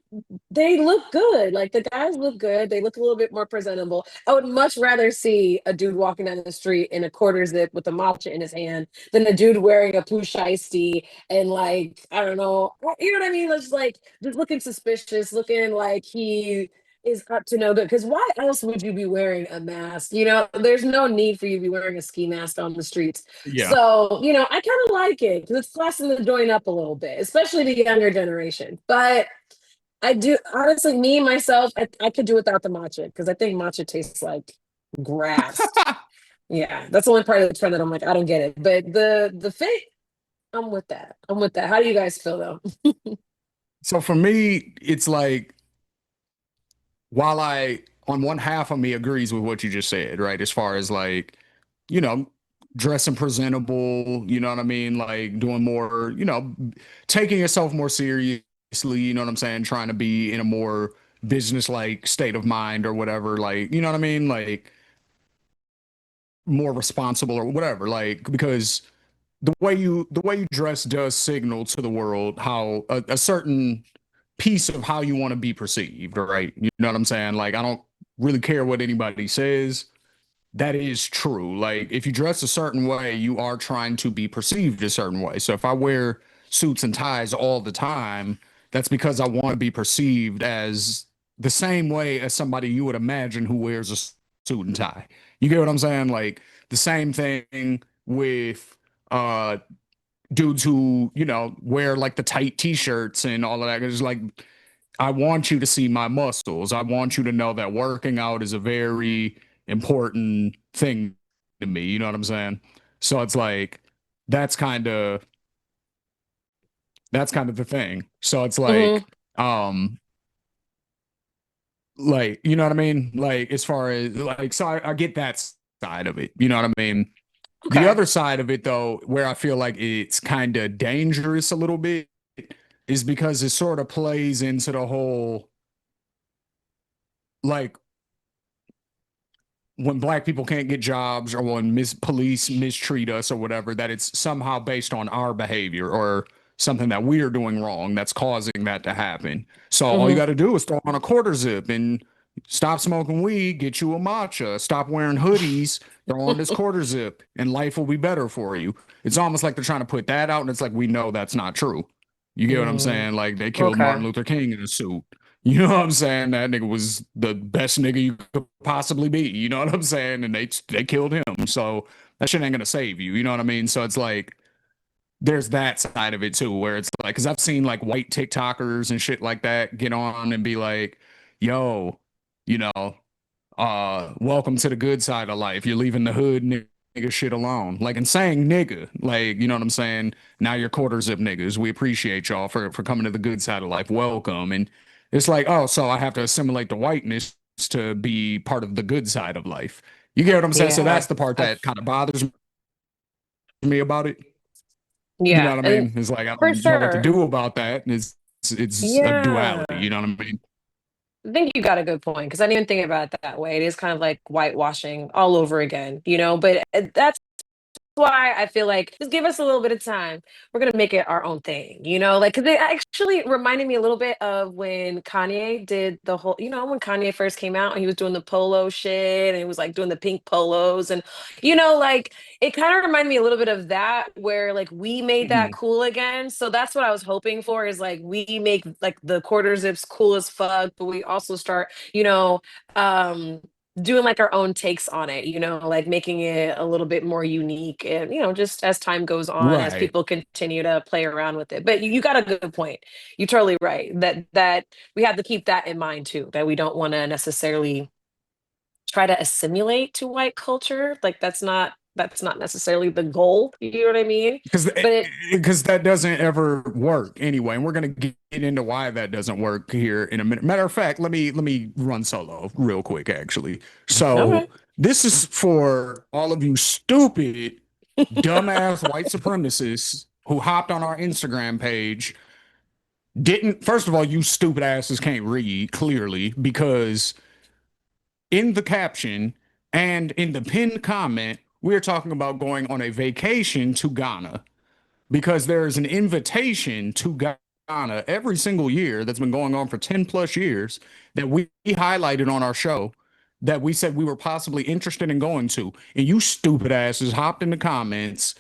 they look good. Like the guys look good. They look a little bit more presentable. I would much rather see a dude walking down the street in a quarter zip with a matcha in his hand than a dude wearing a pooch iced tea and like I don't know, you know what I mean? Just looking suspicious, looking like he is up to no good. Because why else would you be wearing a mask? You know, there's no need for you to be wearing a ski mask on the streets. Yeah. So, you know, I kind of like it because it's classing the joint up a little bit, especially the younger generation. But I do honestly, me myself, I could do without the matcha because I think matcha tastes like grass. Yeah, that's the only part of the trend that I'm like, I don't get it. But the fit, I'm with that. I'm with that. How do you guys feel though? So for me, it's like while I on one half of me agrees with what you just said, right? As far as like, you know, dressing presentable, you know what I mean? Like doing more, taking yourself more seriously, you know what I'm saying? Trying to be in a more business like state of mind or whatever, like, you know what I mean? Like more responsible or whatever, like because the way you dress does signal to the world how a certain piece of how you want to be perceived, right? You know what I'm saying? Like, I don't really care what anybody says. That is true. Like, if you dress a certain way, you are trying to be perceived a certain way. So if I wear suits and ties all the time, that's because I want to be perceived as the same way as somebody you would imagine who wears a suit and tie. You get what I'm saying? Like, the same thing with uh dudes who, wear like the tight t-shirts and all of that. It's like I want you to see my muscles. I want you to know that working out is a very important thing to me. You know what I'm saying? So it's like that's kind of that's kind of the thing. So it's Hmm. um like you know what I mean? Like as far as like so I get that side of it. You know what I mean? The Okay. other side of it though, where I feel like it's kind of dangerous a little bit is because it sort of plays into the whole like when black people can't get jobs or when police mistreat us or whatever, that it's somehow based on our behavior or something that we're doing wrong that's causing that to happen. So all you Hmm. got to do is throw on a quarter zip and stop smoking weed, get you a matcha, stop wearing hoodies, throw on this quarter zip, and life will be better for you. It's almost like they're trying to put that out, and it's like we know that's not true. You get what I'm Mm, saying? Like they killed Martin okay. Luther King in a suit. You know what I'm saying? That nigga was the best nigga you could possibly be. You know what I'm saying? And they killed him. So that shit ain't gonna save you. You know what I mean? So it's like there's that side of it too, where it's like because I've seen like white TikTokers and shit like that get on and be like, "Yo, you know, welcome to the good side of life. You're leaving the hood nigga shit alone." Like and saying nigga, like you know what I'm saying. Now you're quarter zip niggas. We appreciate y'all for coming to the good side of life. Welcome. And it's like, oh, so I have to assimilate the whiteness to be part of the good side of life. You get what I'm saying? So Yeah. that's the part I, that kind of bothers me about it. You know yeah. what I And mean? It's like I for don't know what to sure. do about that. And it's a duality. Yeah. You know what I mean? I think you got a good point because I didn't even think about it that way. It is kind of like whitewashing all over again, you know, but that's why I feel like just give us a little bit of time. We're gonna make it our own thing, you know, like because it actually reminded me a little bit of when Kanye did the whole, you know, when Kanye first came out and he was doing the polo shit and he was like doing the pink polos and you know, like it kind of reminded me a little bit of that where like we made that Mhm. cool again. So that's what I was hoping for is like we make like the quarter zips cool as fuck, but we also start, um doing like our own takes on it, you know, like making it a little bit more unique and, you know, just as time goes on, as Right. people continue to play around with it. But you got a good point. You're totally right that we have to keep that in mind too, that we don't want to necessarily try to assimilate to white culture. Like that's not that's not necessarily the goal. You know what I mean? Because But that doesn't ever work anyway, and we're gonna get into why that doesn't work here in a minute. Matter of fact, let me run solo real quick, actually. So okay. this is for all of you stupid, dumbass white supremacists who hopped on our Instagram page. Didn't First of all, you stupid asses can't read clearly because in the caption and in the pinned comment, we're talking about going on a vacation to Ghana because there is an invitation to Ghana every single year that's been going on for 10 plus years that we highlighted on our show that we said we were possibly interested in going to. And you stupid asses hopped in the comments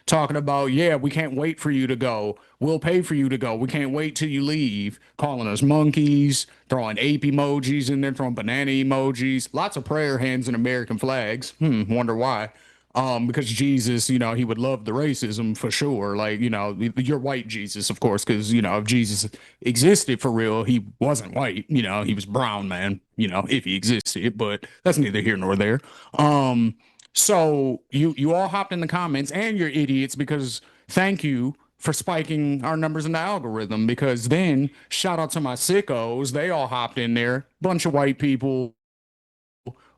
talking about, yeah, we can't wait for you to go. We'll pay for you to go. We can't wait till you leave. Calling us monkeys, throwing ape emojis in there, throwing banana emojis, lots of prayer hands and American flags. Wonder why. Because Jesus, he would love the racism for sure. Like, you're white Jesus, of course, because, if Jesus existed for real, he wasn't white. He was brown, man, if he existed, but that's neither here nor there. So you all hopped in the comments and you're idiots because thank you for spiking our numbers in the algorithm because then shout out to my sickos. They all hopped in there. Bunch of white people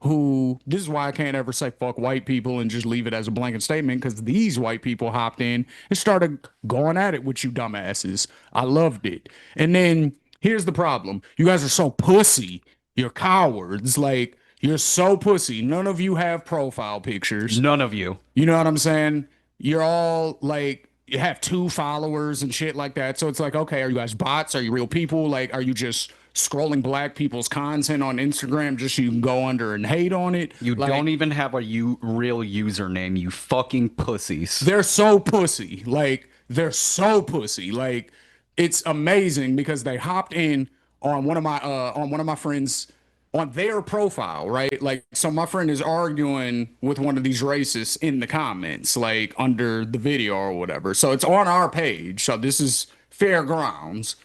who this is why I can't ever say fuck white people and just leave it as a blanket statement because these white people hopped in and started going at it with you dumbasses. I loved it. And then here's the problem. You guys are so pussy. You're cowards. Like you're so pussy. None of you have profile pictures. None of you. You know what I'm saying? You're all like, you have 2 followers and shit like that. So it's like, okay, are you guys bots? Are you real people? Like, are you just scrolling black people's content on Instagram just so you can go under and hate on it? You Like, don't even have a real username, you fucking pussies. they're so pussy. Like, they're so pussy. Like, it's amazing because they hopped in on one of my friends on their profile, right? Like, so my friend is arguing with one of these racists in the comments, like under the video or whatever. So it's on our page. So this is fair grounds.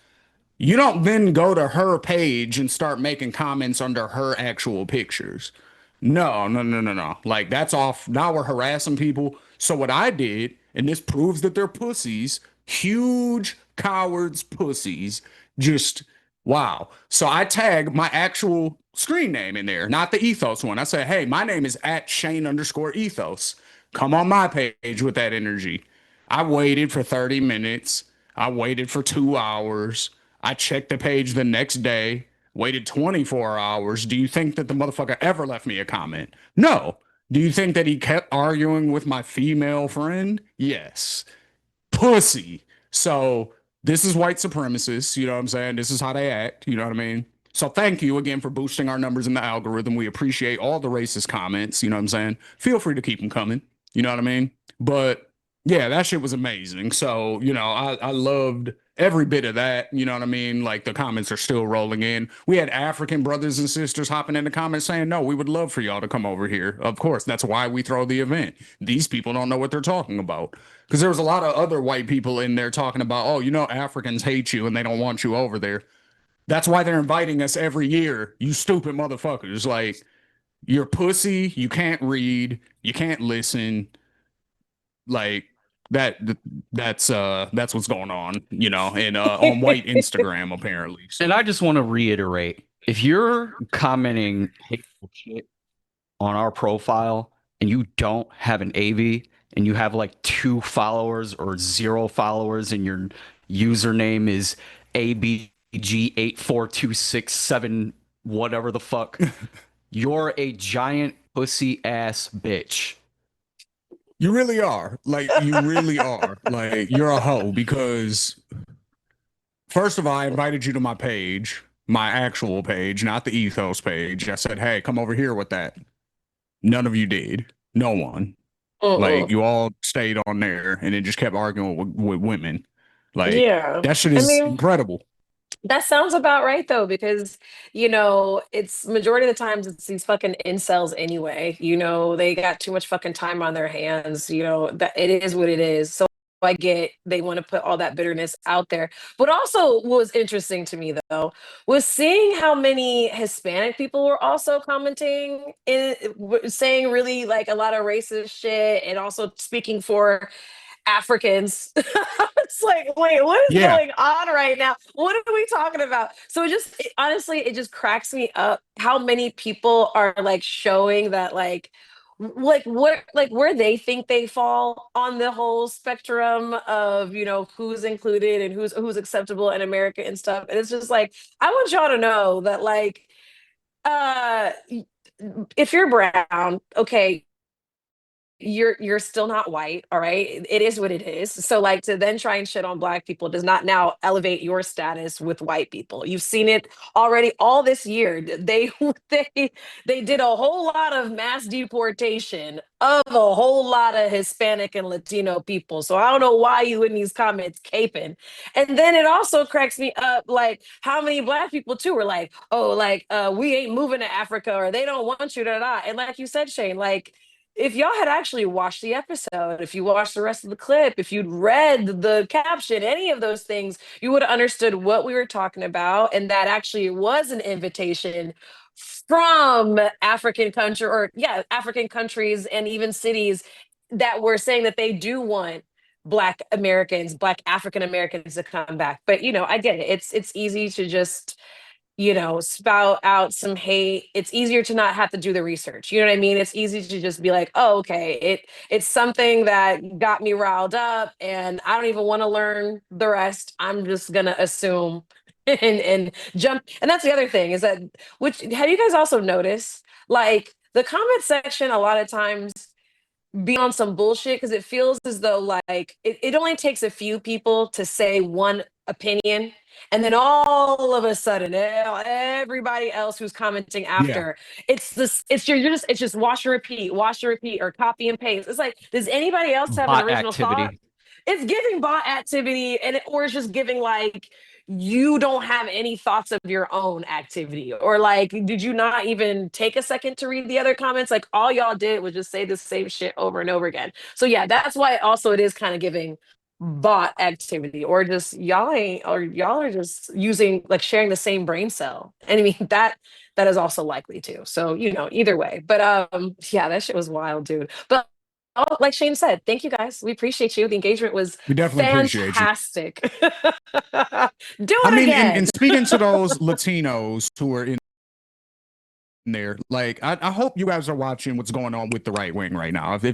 You don't then go to her page and start making comments under her actual pictures. No, no, no, no, no. Like that's off. Now we're harassing people. So what I did, and this proves that they're pussies, huge cowards, pussies. Just wow. So I tag my actual screen name in there, not the ethos one. I say, hey, my name is at Shane_ethos. Come on my page with that energy. I waited for 30 minutes. I waited for 2 hours. I checked the page the next day, waited 24 hours. Do you think that the motherfucker ever left me a comment? No. Do you think that he kept arguing with my female friend? Yes. Pussy. So this is white supremacists. You know what I'm saying? This is how they act. You know what I mean? So thank you again for boosting our numbers in the algorithm. We appreciate all the racist comments. You know what I'm saying? Feel free to keep them coming. You know what I mean? But yeah, that shit was amazing. So, I loved every bit of that. You know what I mean? Like the comments are still rolling in. We had African brothers and sisters hopping in the comments saying, no, we would love for y'all to come over here. Of course, that's why we throw the event. These people don't know what they're talking about. Because there was a lot of other white people in there talking about, oh, Africans hate you and they don't want you over there. That's why they're inviting us every year. You stupid motherfuckers. Like, you're pussy. You can't read. You can't listen. Like, that's what's going on, and on white Instagram apparently. So, And I just want to reiterate, if you're commenting hateful shit on our profile and you don't have an AV and you have like 2 followers or 0 followers and your username is ABG84267 whatever the fuck, you're a giant pussy ass bitch. you really are. Like, you really are. Like, you're a hoe because first of all, I invited you to my page, my actual page, not the ethos page. I said, hey, come over here with that. None of you did. No one. Like, you all stayed on there and it just kept arguing with women. Like, Yeah. that shit I is mean, incredible. that sounds about right though, because it's majority of the times it's these fucking incels anyway. They got too much fucking time on their hands, that it is what it is. So I get they want to put all that bitterness out there. But also, what was interesting to me though was seeing how many Hispanic people were also commenting in saying really like a lot of racist shit and also speaking for Africans. It's like, wait, what is Yeah. going on right now? What are we talking about? So honestly, it just cracks me up how many people are like showing that like where they think they fall on the whole spectrum of who's included and who's acceptable in America and stuff. And it's just like I want y'all to know that like uh if you're brown, okay, you're still not white, all right? It is what it is. So like to then try and shit on black people does not now elevate your status with white people. You've seen it already all this year. They did a whole lot of mass deportation of a whole lot of Hispanic and Latino people. So I don't know why you in these comments caping. And then it also cracks me up like how many black people too were like, oh, like we ain't moving to Africa or they don't want you to. And like you said, Shane, like if y'all had actually watched the episode, if you watched the rest of the clip, if you'd read the caption, any of those things, you would have understood what we were talking about. And that actually was an invitation from African country or African countries and even cities that were saying that they do want Black Americans, Black African Americans to come back. But I get it. It's easy to just spout out some hate. It's easier to not have to do the research. You know what I mean? It's easy to just be like, oh, okay, it's something that got me riled up and I don't even want to learn the rest. I'm just gonna assume and jump. And that's the other thing is that which have you guys also noticed? Like the comment section a lot of times be on some bullshit because it feels as though like it only takes a few people to say one opinion and then all of a sudden everybody else who's commenting after it's just wash and repeat or copy and paste. It's like, does anybody else have an Bot original thought? activity. It's giving bot activity or it's just giving like you don't have any thoughts of your own activity or like did you not even take a second to read the other comments? Like all y'all did was just say the same shit over and over again. So yeah, that's why also it is kind of giving bot activity or just y'all are just using like sharing the same brain cell. And I mean that is also likely too. So either way. But yeah, that shit was wild, dude. But oh, like Shane said, thank you guys. We appreciate you. The engagement was We definitely appreciate you. fantastic. Do I it mean, again. and speaking to those Latinos who are in there, like I hope you guys are watching what's going on with the right wing right now. If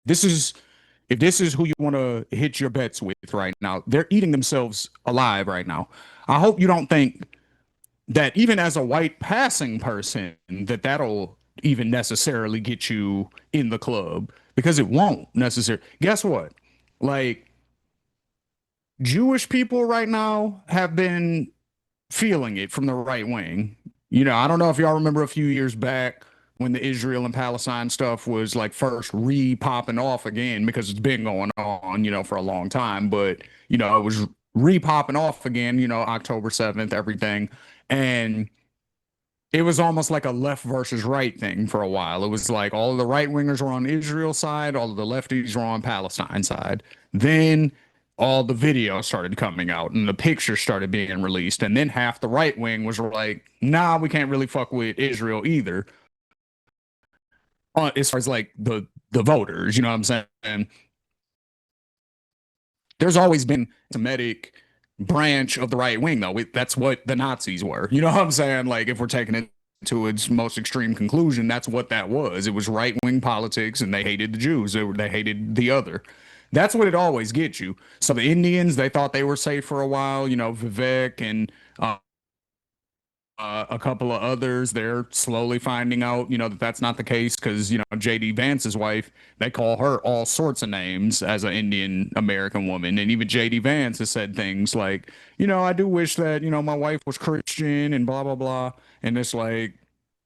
this is who you want to hit your bets with right now, they're eating themselves alive right now. I hope you don't think that even as a white passing person that'll even necessarily get you in the club because it won't necessarily. Guess what? Like Jewish people right now have been feeling it from the right wing. I don't know if y'all remember a few years back when the Israel and Palestine stuff was like first re-popping off again because it's been going on, for a long time, but it was re-popping off again, October 7th, everything. And it was almost like a left versus right thing for a while. It was like all of the right wingers were on Israel side, all of the lefties were on Palestine side. Then all the videos started coming out and the pictures started being released. And then half the right wing was like, nah, we can't really fuck with Israel either. As far as like the voters, you know what I'm saying? There's always been a Semitic branch of the right wing, though. That's what the Nazis were. You know what I'm saying? Like, if we're taking it to its most extreme conclusion, that's what that was. It was right wing politics, and they hated the Jews. They hated the other. That's what it always gets you. So the Indians, they thought they were safe for a while. Vivek and a couple of others, they're slowly finding out, that that's not the case because, J.D. Vance's wife, they call her all sorts of names as an Indian American woman. And even J.D. Vance has said things like, I do wish that, my wife was Christian and blah, blah, blah. And it's like,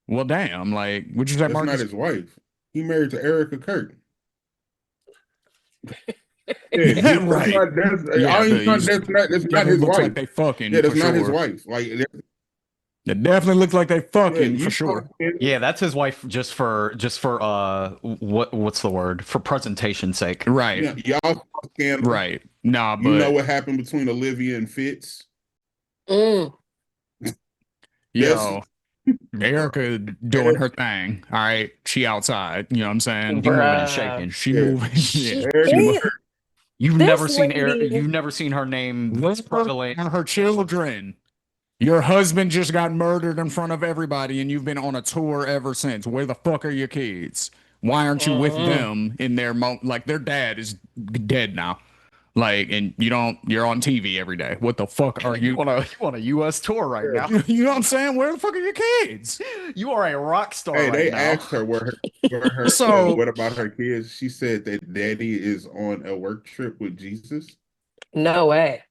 well, damn, like, would you say That's Marcus? not his wife. He married to Erica Kurt. Yeah, right. That's not his wife. Like they fucking. Yeah, that's not his sure. wife. Like It definitely looks like they Yeah, fucking you for sure. fucking- Yeah, that's his wife just for what's the word? For presentation's sake. Right. Yeah, y'all scandal. Right. Nah, You know but what happened between Olivia and Fitz? Mm. yo, Erica doing her thing. All right. She outside. You know what I'm saying? She moving and Bruh. shaking. She Yeah. moving. Yeah. Erica, They- You've This never seen lady- You've never seen her name this prevalent. And her children. Your husband just got murdered in front of everybody, and you've been on a tour ever since. Where the fuck are your kids? Why aren't you with them in their like their dad is dead now? Like, and you're on TV every day. What the fuck are you? You on a U.S. tour right now? You know what I'm saying? Where the fuck are your kids? You are a rock star hey, right they now. asked her So- what about her kids? She said that daddy is on a work trip with Jesus. No way.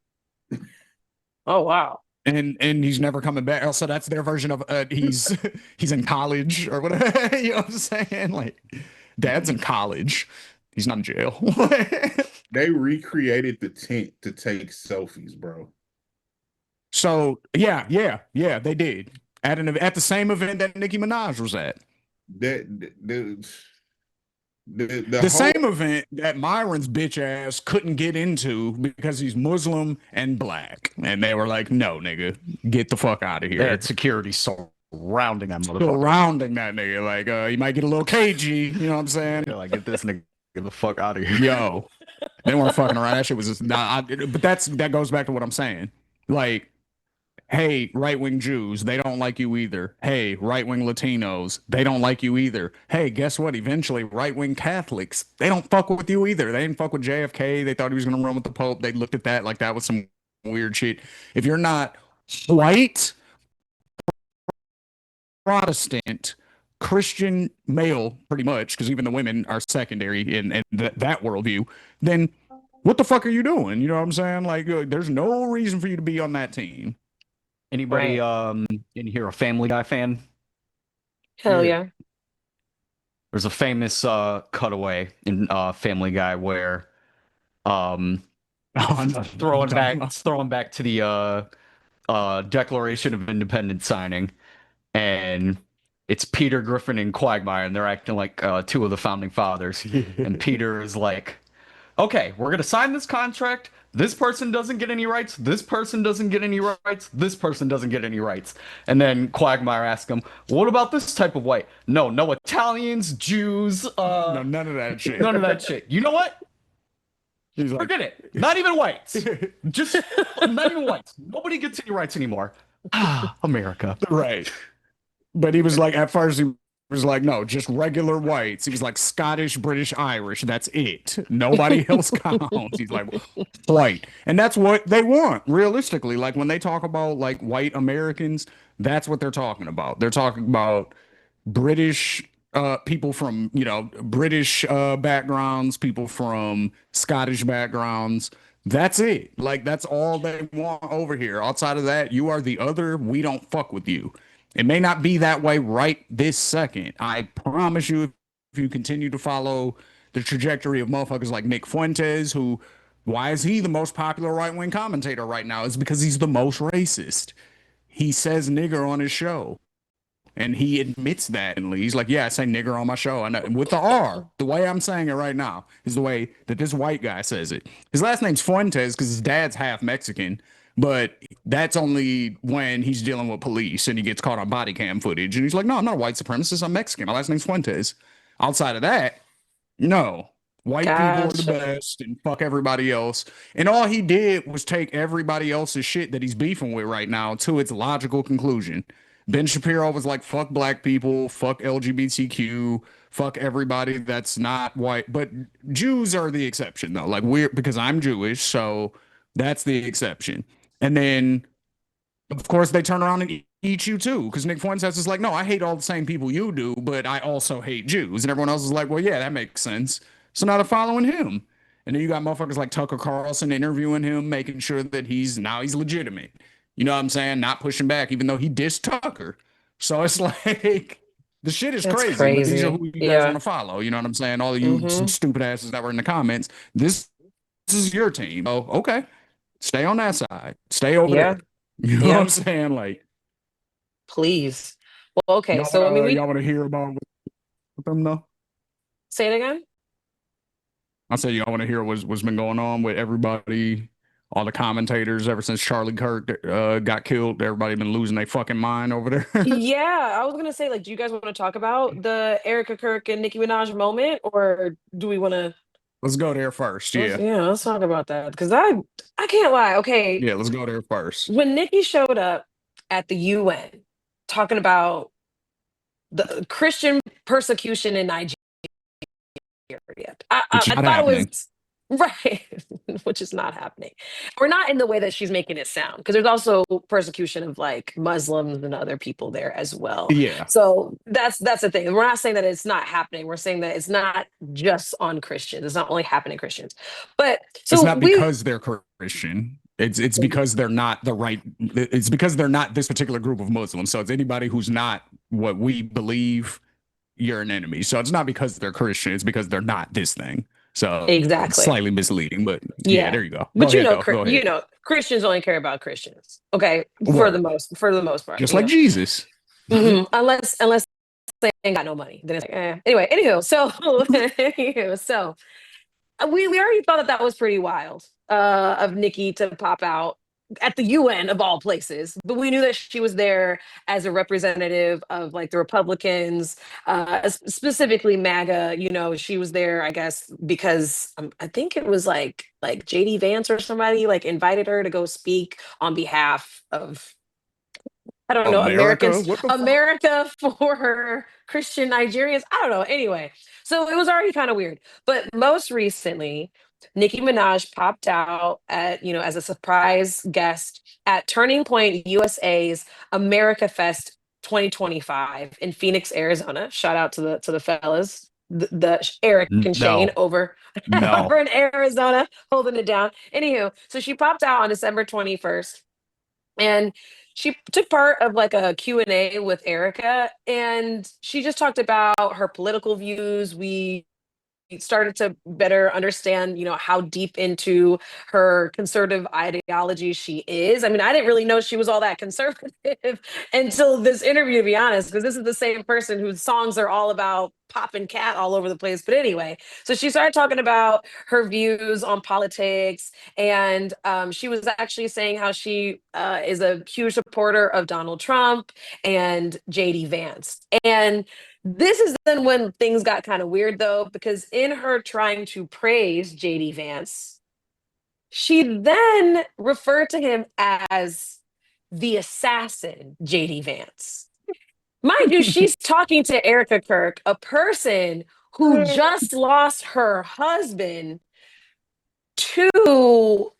Oh wow. And he's never coming back. Also, that's their version of he's he's in college or whatever. You know what I'm saying? Like, dad's in college. He's not in jail. They recreated the tent to take selfies, bro. So yeah, they did at the same event that Nicki Minaj was at. That the The whole, same event that Myron's bitch ass couldn't get into because he's Muslim and black, and they were like, "No, nigga, get the fuck out of They here." had security surrounding that motherfucker. Surrounding that nigga, like, you might get a little cagey. You know what I'm saying? They're like, get this nigga the fuck out of here. Yo, they weren't fucking around. That shit was just, but that goes back to what I'm saying. Like, hey, right wing Jews, they don't like you either. Hey, right wing Latinos, they don't like you either. Hey, guess what? Eventually, right wing Catholics, they don't fuck with you either. They didn't fuck with JFK. They thought he was gonna run with the Pope. They looked at that like that was some weird shit. If you're not white, Protestant, Christian male, pretty much, because even the women are secondary in that worldview, then what the fuck are you doing? You know what I'm saying? Like, there's no reason for you to be on that team. Anybody in here a Family Guy fan? Hell Yeah. yeah. There's a famous cutaway in Family Guy where Oh, no. throwing back to the Declaration of Independence signing, and it's Peter Griffin and Quagmire, and they're acting like two of the founding fathers. And Peter is like, okay, we're gonna sign this contract. This person doesn't get any rights. This person doesn't get any rights. This person doesn't get any rights. And then Quagmire asks him, what about this type of white? No Italians, Jews, No, none of that shit. none of that shit. You know what? He's like, Forget it. Not even whites. Just not even whites. Nobody gets any rights anymore. America. right. But he was like, at first, he was like, no, just regular whites. He was like Scottish, British, Irish. That's it. Nobody else counts. He's like, white. And that's what they want, realistically. Like, when they talk about like white Americans, that's what they're talking about. They're talking about British people from, British backgrounds, people from Scottish backgrounds. That's it. Like, that's all they want over here. Outside of that, you are the other. We don't fuck with you. It may not be that way right this second. I promise you, if you continue to follow the trajectory of motherfuckers like Nick Fuentes, who, why is he the most popular right-wing commentator right now? It's because he's the most racist. He says nigger on his show. And he admits that. And he's like, yeah, I say nigger on my show. And with the R, the way I'm saying it right now is the way that this white guy says it. His last name's Fuentes because his dad's half Mexican. But that's only when he's dealing with police and he gets caught on body cam footage. And he's like, no, I'm not a white supremacist. I'm Mexican. My last name's Fuentes. Outside of that, no. White people are the Gotcha. best and fuck everybody else. And all he did was take everybody else's shit that he's beefing with right now to its logical conclusion. Ben Shapiro was like, fuck black people, fuck LGBTQ, fuck everybody that's not white. But Jews are the exception, though. Like, because I'm Jewish, so that's the exception. And then, of course, they turn around and eat you too. Because Nick Fuentes is like, no, I hate all the same people you do, but I also hate Jews. And everyone else is like, well, yeah, that makes sense. So now they're following him. And then you got motherfuckers like Tucker Carlson interviewing him, making sure that he's legitimate. You know what I'm saying? Not pushing back, even though he dissed Tucker. So it's like, the shit is That's crazy. But crazy. these are who you guys Yeah. want to follow. You know what I'm saying? All of you some stupid asses that were in the comments. This is your team. Oh, okay. Stay on that side. Stay over Yeah. there. You know Yeah. what I'm saying? Like, Please. Well, okay. So I mean, we y'all want to hear about with them though? say it again. I said y'all want to hear what's been going on with everybody, all the commentators ever since Charlie Kirk got killed. Everybody been losing their fucking mind over there. Yeah, I was gonna say, like, do you guys want to talk about the Erica Kirk and Nicki Minaj moment, or do we want to? Let's go there first. Yeah, Let's talk about that because I can't lie. Okay, yeah. Let's go there first. when Nicki showed up at the UN talking about the Christian persecution in Nigeria, It's I not thought it happening. was right, which is not happening, or not in the way that she's making it sound. Because there's also persecution of like Muslims and other people there as well. Yeah, So that's the thing. We're not saying that it's not happening. We're saying that it's not just on Christians. It's not only happening Christians. But it's so not because they're Christian. It's because they're not the right. It's because they're not this particular group of Muslims. So it's anybody who's not what we believe. You're an enemy. So it's not because they're Christian. It's because they're not this thing. So it's exactly. slightly misleading, but yeah, Yeah. there you go. Go But ahead, though. Go ahead. Christians only care about Christians. Okay, Word. for the most part, Just like Jesus. unless they ain't got no money, then it's like, anyway. Anywho, so anywho, so we already thought that was pretty wild of Nikki to pop out at the UN of all places, but we knew that she was there as a representative of like the Republicans, specifically MAGA. You know, she was there, I guess, because I think it was like JD Vance or somebody like invited her to go speak on behalf of, I don't know, America? What the fuck? America for Christian Nigerians. I don't know. Anyway, so it was already kind of weird. But most recently, Nicki Minaj popped out at, as a surprise guest at Turning Point USA's America Fest 2025 in Phoenix, Arizona. Shout out to the fellas. The Eric and Shane No, over no. over in Arizona holding it down. Anywho, so she popped out on December 21st and she took part of like a Q&A with Erica, and she just talked about her political views. We started to better understand, how deep into her conservative ideology she is. I mean, I didn't really know she was all that conservative until this interview, to be honest, because this is the same person whose songs are all about popping cat all over the place. But anyway, so she started talking about her views on politics, and she was actually saying how she is a huge supporter of Donald Trump and JD Vance. And this is then when things got kind of weird, though, because in her trying to praise JD Vance, she then referred to him as the assassin JD Vance. Mind you, she's talking to Erica Kirk, a person who just lost her husband to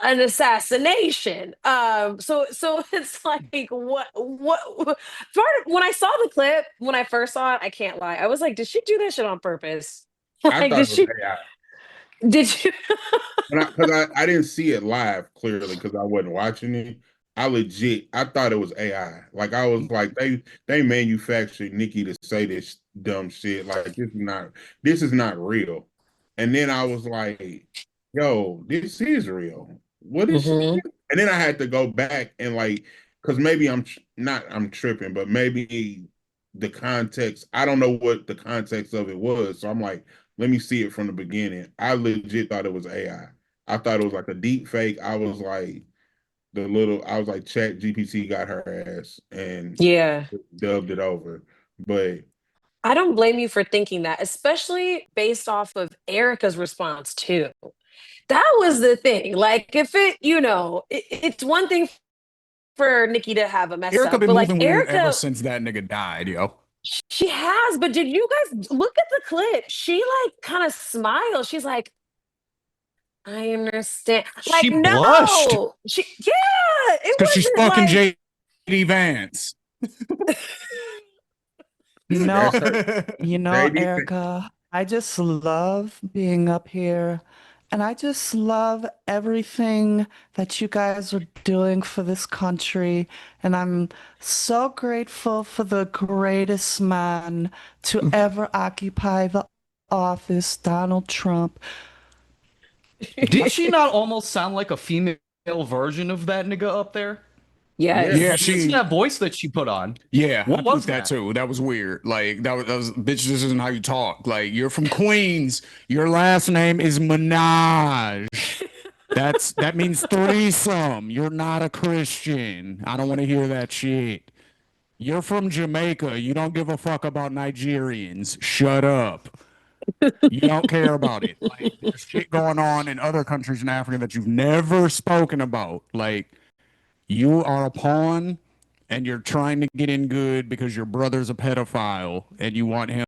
an assassination. So it's like what when I saw the clip, when I first saw it, I can't lie. I was like, did she do that shit on purpose? I Like, thought it was AI. did you Because I didn't see it live clearly because I wasn't watching it. I thought it was AI. Like I was like they manufactured Nikki to say this dumb shit. Like this is not real. And then I was like, yo, this is real. What is she? Mhm. And then I had to go back and like, because maybe I'm tripping, but maybe the context, I don't know what the context of it was. So I'm like, let me see it from the beginning. I legit thought it was AI. I thought it was like a deep fake. I was like, Chat GPT got her ass and Yeah. dubbed it over. But I don't blame you for thinking that, especially based off of Erica's response too. That was the thing. Like if it's one thing for Nikki to have a mess Erica up, been but like moving weird ever Erica, since that nigga died, yo. she has, but did you guys look at the clip? She like kind of smiled. She's like, I understand. She Like, blushed no, yeah, it because she's wasn't fucking like, JD Vance. You know, that's her. JD, Erica, I just love being up here, and I just love everything that you guys are doing for this country. And I'm so grateful for the greatest man to ever occupy the office, Donald Trump. Did she not almost sound like a female version of that nigga up there? Yes. Yeah, Listen to she. that voice that she put on. Yeah, What I was peeped that that? too. That was weird. Like that was bitch. This isn't how you talk. Like you're from Queens. Your last name is Minaj. That means threesome. You're not a Christian. I don't want to hear that shit. You're from Jamaica. You don't give a fuck about Nigerians. Shut up. You don't care about it. Like there's shit going on in other countries in Africa that you've never spoken about. Like you are a pawn and you're trying to get in good because your brother's a pedophile and you want him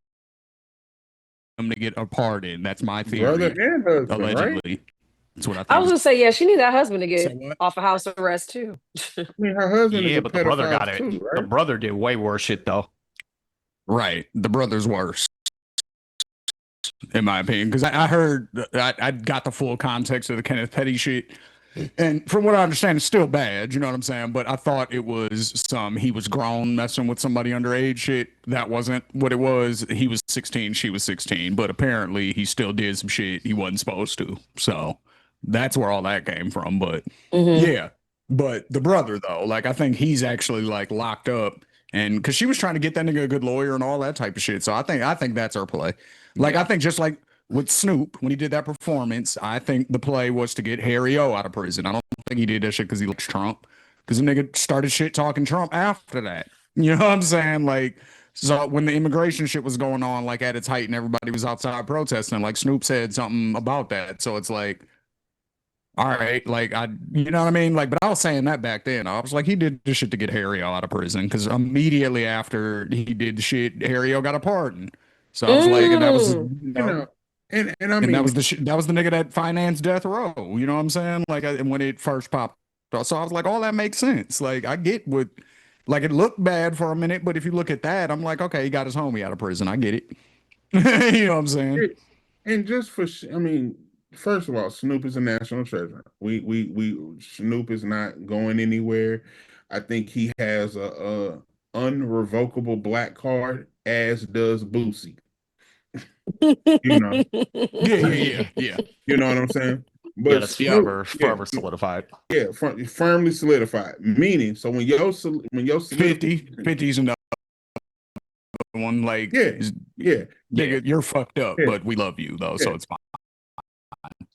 to get a pardon. That's my Brother theory. and husband, right? Allegedly. That's what I I think was is. gonna say, yeah, she need that husband to Say get what? off of house arrest too. I mean, her husband is Yeah, a but the brother pedophile got it. too, The right? brother did way worse shit though. Right. The brother's worse, in my opinion. Because I heard, I got the full context of the Kenneth Petty shit. And from what I understand, it's still bad. You know what I'm saying? But I thought it was he was grown messing with somebody underage shit. That wasn't what it was. He was 16, she was 16. But apparently he still did some shit he wasn't supposed to. So that's where all that came from. But Mhm. yeah. But the brother, though, like, I think he's actually like locked up. And because she was trying to get that nigga a good lawyer and all that type of shit. So I think that's her play. Like, I think just like with Snoop when he did that performance, I think the play was to get Harry O out of prison. I don't think he did that shit because he likes Trump. Because the nigga started shit talking Trump after that. You know what I'm saying? Like, so when the immigration shit was going on, like at its height, and everybody was outside protesting, like Snoop said something about that. So it's like, all right, like you know what I mean? Like, but I was saying that back then. I was like, he did this shit to get Harry O out of prison because immediately after he did the shit, Harry O got a pardon. So I was like, and that was, Mm. You know, and I and that mean, was that was the nigga that financed Death Row. You know what I'm saying? Like, and when it first popped, so I was like, all that makes sense. Like, I get what, like, it looked bad for a minute, but if you look at that, I'm like, okay, he got his homie out of prison. I get it. You know what I'm saying? and just I mean, first of all, Snoop is a national treasure. We Snoop is not going anywhere. I think he has a unrevocable black card, as does Boosie. You know, Yeah, yeah, yeah, yeah. you know what I'm saying? Yeah, But that's Snoop, forever solidified. firmly solidified. Meaning, so when your solidify, 50's another one. Like, yeah, yeah, nigga, you're fucked up, yeah, but we love you though, yeah. so it's fine.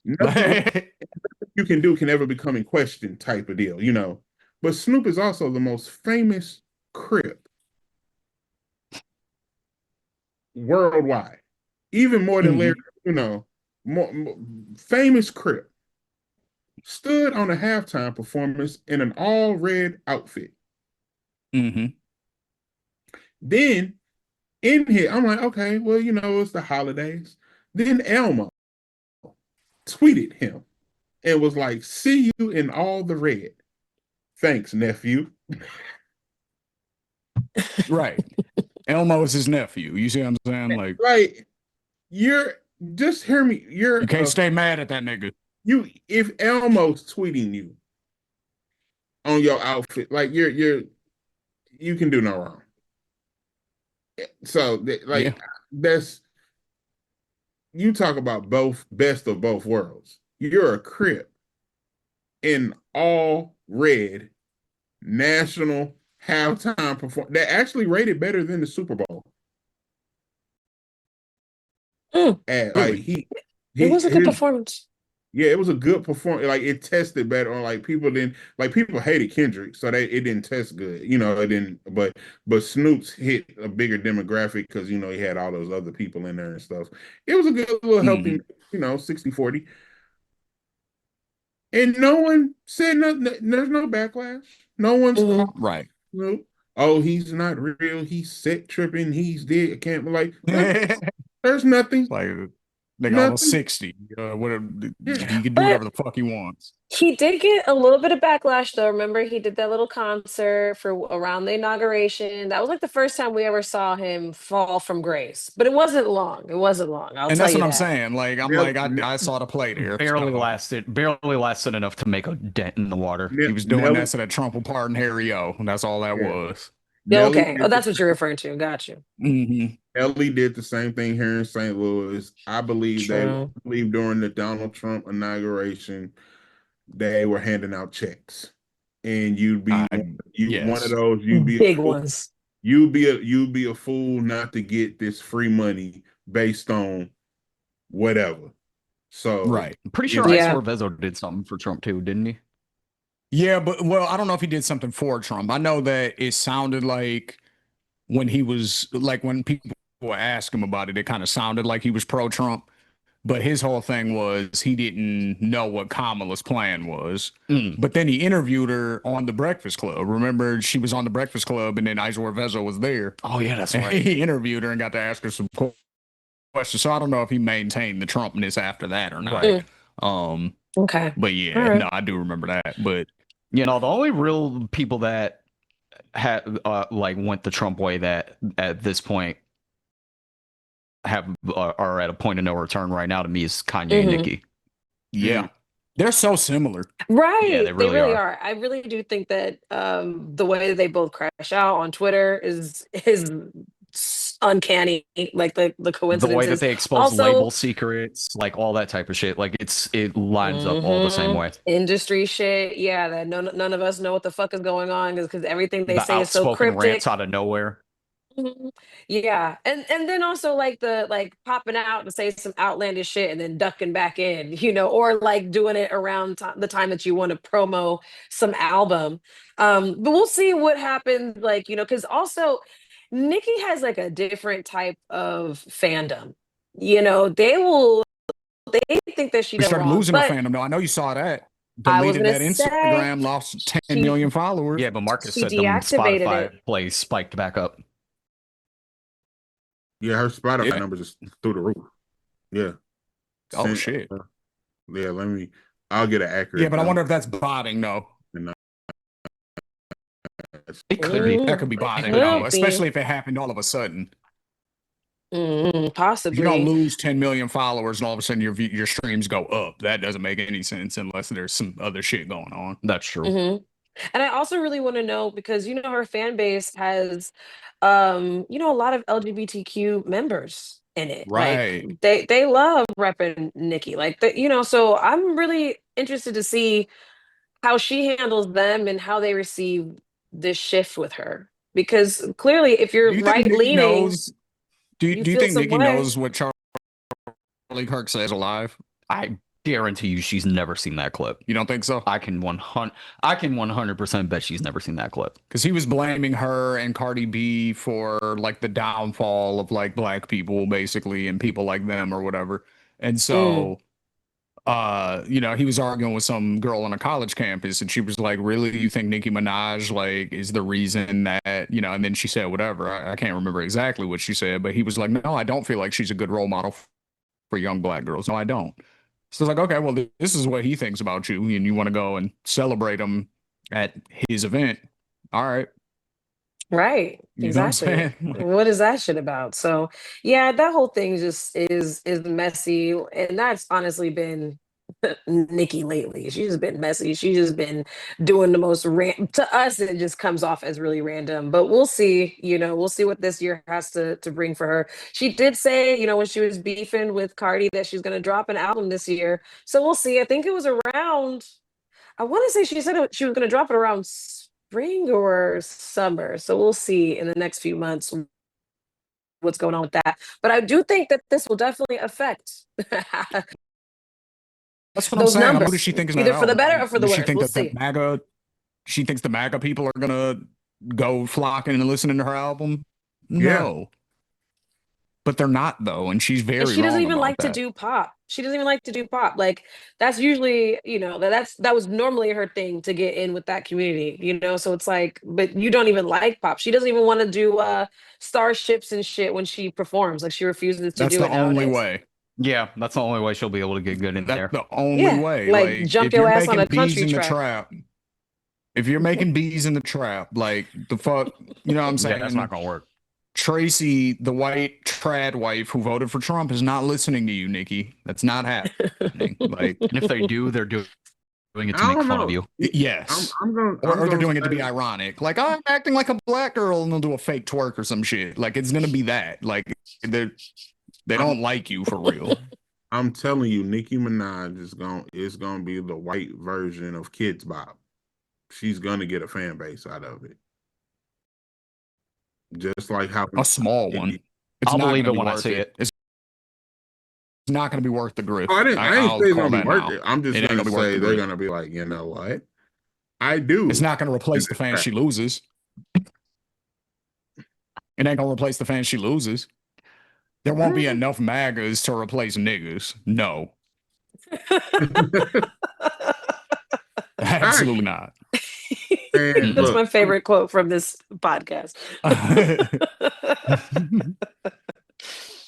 Nothing you can do can ever become in question, type of deal, you know. But Snoop is also the most famous Crip worldwide, even more than Larry, you know, more famous Crip. Stood on a halftime performance in an all red outfit. Mm-hmm. Then in here, I'm like, okay, well, you know, it's the holidays. Then Elmo tweeted him and was like, see you in all the red. Thanks, nephew. Right. Elmo is his nephew. You see what I'm saying? Like, Like, you're just hear me. you can't stay mad at that nigga. If Elmo's tweeting you on your outfit, like you can do no wrong. So Yeah. that's you talk about both best of both worlds. You're a Crip in all red national halftime performance that actually rated better than the Super Bowl. Mm. And Really? It was a good performance. yeah, it was a good performance. Like it tested better on like people hated Kendrick, so it didn't test good. You know, it didn't but Snoop's hit a bigger demographic because you know he had all those other people in there and stuff. It was a good little helping, you know, 60-40. And no one said nothing. There's no backlash. No one's called Right. Snoop. Oh, he's not real. He's set tripping. He's dead. I can't like there's nothing. Like, nigga almost Nothing. 60. Whatever, Yeah. he can do But whatever the fuck he wants. he did get a little bit of backlash though. Remember, he did that little concert for around the inauguration. That was like the first time we ever saw him fall from grace. But it wasn't long. It wasn't long. I'll And tell that's you what I'm that. saying. Like, I'm Nelly, like, I saw the play there. Barely So lasted enough to make a dent in the water. he was doing Nelly, that so that Trump would pardon Harry O. And that's all that yeah. was. Yeah, Nelly okay. Oh, did that's what you're referring to. Got you. Nelly did the same thing here in St. Louis. I believe True. during the Donald Trump inauguration, they were handing out checks and you'd be one of yes. those. You'd be Big a fool. ones. You'd be a fool not to get this free money based on whatever. So Right. I'm pretty sure Yeah. Isidore Vezo did something for Trump too, didn't he? Yeah, but well, I don't know if he did something for Trump. I know that it sounded like when he was like when people would ask him about it, it kind of sounded like he was pro-Trump. But his whole thing was he didn't know what Kamala's plan was. But then he interviewed her on the Breakfast Club. Remember, she was on the Breakfast Club, and then Isidore Vezo was there. Oh yeah, that's And right. he interviewed her and got to ask her some questions. So I don't know if he maintained the Trumpness after that or not. Right. Okay. But yeah, All right. no, I do remember that. But You know, the only real people that had like went the Trump way that at this point have are at a point of no return right now to me is Kanye and Mhm. Nicki. yeah, they're so similar. Right. Yeah, they They really really are. are. I really do think that the way they both crash out on Twitter is uncanny. Like the The way that coincidences. they expose Also, label secrets, like all that type of shit, like it lines up all the same Mhm. way. Industry shit. Yeah, that none of us know what the fuck is going on because everything they The say is so outspoken cryptic. rants out of nowhere. Mhm. Yeah, and then also like the popping out to say some outlandish shit and then ducking back in, or like doing it around the time that you want to promo some album. But we'll see what happens, like because also Nikki has like a different type of fandom. They think that she We done started wrong, losing her but fandom, though. I know you saw that. I was Deleted gonna that say Instagram, lost 10 she million followers. Yeah, but Marcus she said them deactivated Spotify it. plays spiked back up. yeah, her Spotify Yeah. numbers is through the roof. Yeah. Oh, Send- shit. Yeah, I'll get an accurate. Yeah, but I number. wonder if that's botting, though. It could be. That could be It botting, could though, be. especially if it happened all of a sudden. If you don't Possibly. lose 10 million followers and all of a sudden your streams go up, that doesn't make any sense unless there's some other shit going on. That's true. Mhm. And I also really want to know because her fan base has a lot of LGBTQ members in it. Right. Like they love repping Nikki. Like so I'm really interested to see how she handles them and how they receive this shift with her. Because clearly if Do you're you think right Nikki leaning, knows? Do you you feel think some Nikki way. knows what Charlie Kirk says alive? I guarantee you she's never seen that clip. You don't think so? I can 100% bet she's never seen that clip. Because he was blaming her and Cardi B for like the downfall of like black people, basically, and people like them or whatever. And so, he was arguing with some girl on a college campus, and she was like, "Really, you think Nicki Minaj like is the reason that?" And then she said whatever. I can't remember exactly what she said, but he was like, "No, I don't feel like she's a good role model for young black girls. No, I don't." So it's like, okay, well, this is what he thinks about you, and you want to go and celebrate him at his event. All right. Right. You know what I'm Exactly. saying? What is that shit about? So yeah, that whole thing just is messy. And that's honestly been Nikki lately. She's just been messy. She's just been doing the most to us, it just comes off as really random. But we'll see, we'll see what this year has to bring for her. She did say, when she was beefing with Cardi that she's gonna drop an album this year. So we'll see. I think it was around I want to say she said she was going to drop it around spring or summer. So we'll see in the next few months what's going on with that. But I do think that this will definitely affect That's what I'm those saying. Who numbers, does she think is either gonna for the help? better or for the Does she worse. think We'll that the see. MAGA? She thinks the MAGA people are gonna go flocking and listening to her album? Yeah. No, but they're not though, and she's And very she doesn't wrong even about like to that. do pop. She doesn't even like to do pop. Like that's usually, that was normally her thing to get in with that community, So it's like, but you don't even like pop. She doesn't even want to do starships and shit when she performs. Like she refuses to That's do the it only nowadays. way. Yeah, that's the only way she'll be able to get good in That's there. the only Yeah, way. like jump if your you're ass on making a bees country in the track. trap, if you're making bees in the trap, like the fuck, you know what I'm Yeah, saying? that's not gonna work. Tracy, the white trad wife who voted for Trump, is not listening to you, Nikki. That's not happening. Like, And if they do, they're doing it to I make don't fun know. of you. yes. I'm gonna, Or they're gonna doing it to say- be ironic. Like, I'm acting like a black girl and they'll do a fake twerk or some shit. Like, it's gonna be that. Like, they don't like you for real. I'm telling you, Nicki Minaj is gonna be the white version of Kids Bop. she's gonna get a fan base out of it. Just like how A small one. It's I'll not believe gonna it be when I worth see it. it. It's not gonna be worth the grift. I ain't I'll saying it's call gonna be that worth now. it. I'm just It ain't gonna gonna be worth say the they're grift. gonna be like, you know what? I do. It's not gonna replace the fans she loses. It ain't gonna replace the fans she loses. There won't be enough MAGAs to replace niggas. No, absolutely not. And That's look, my favorite quote from this podcast.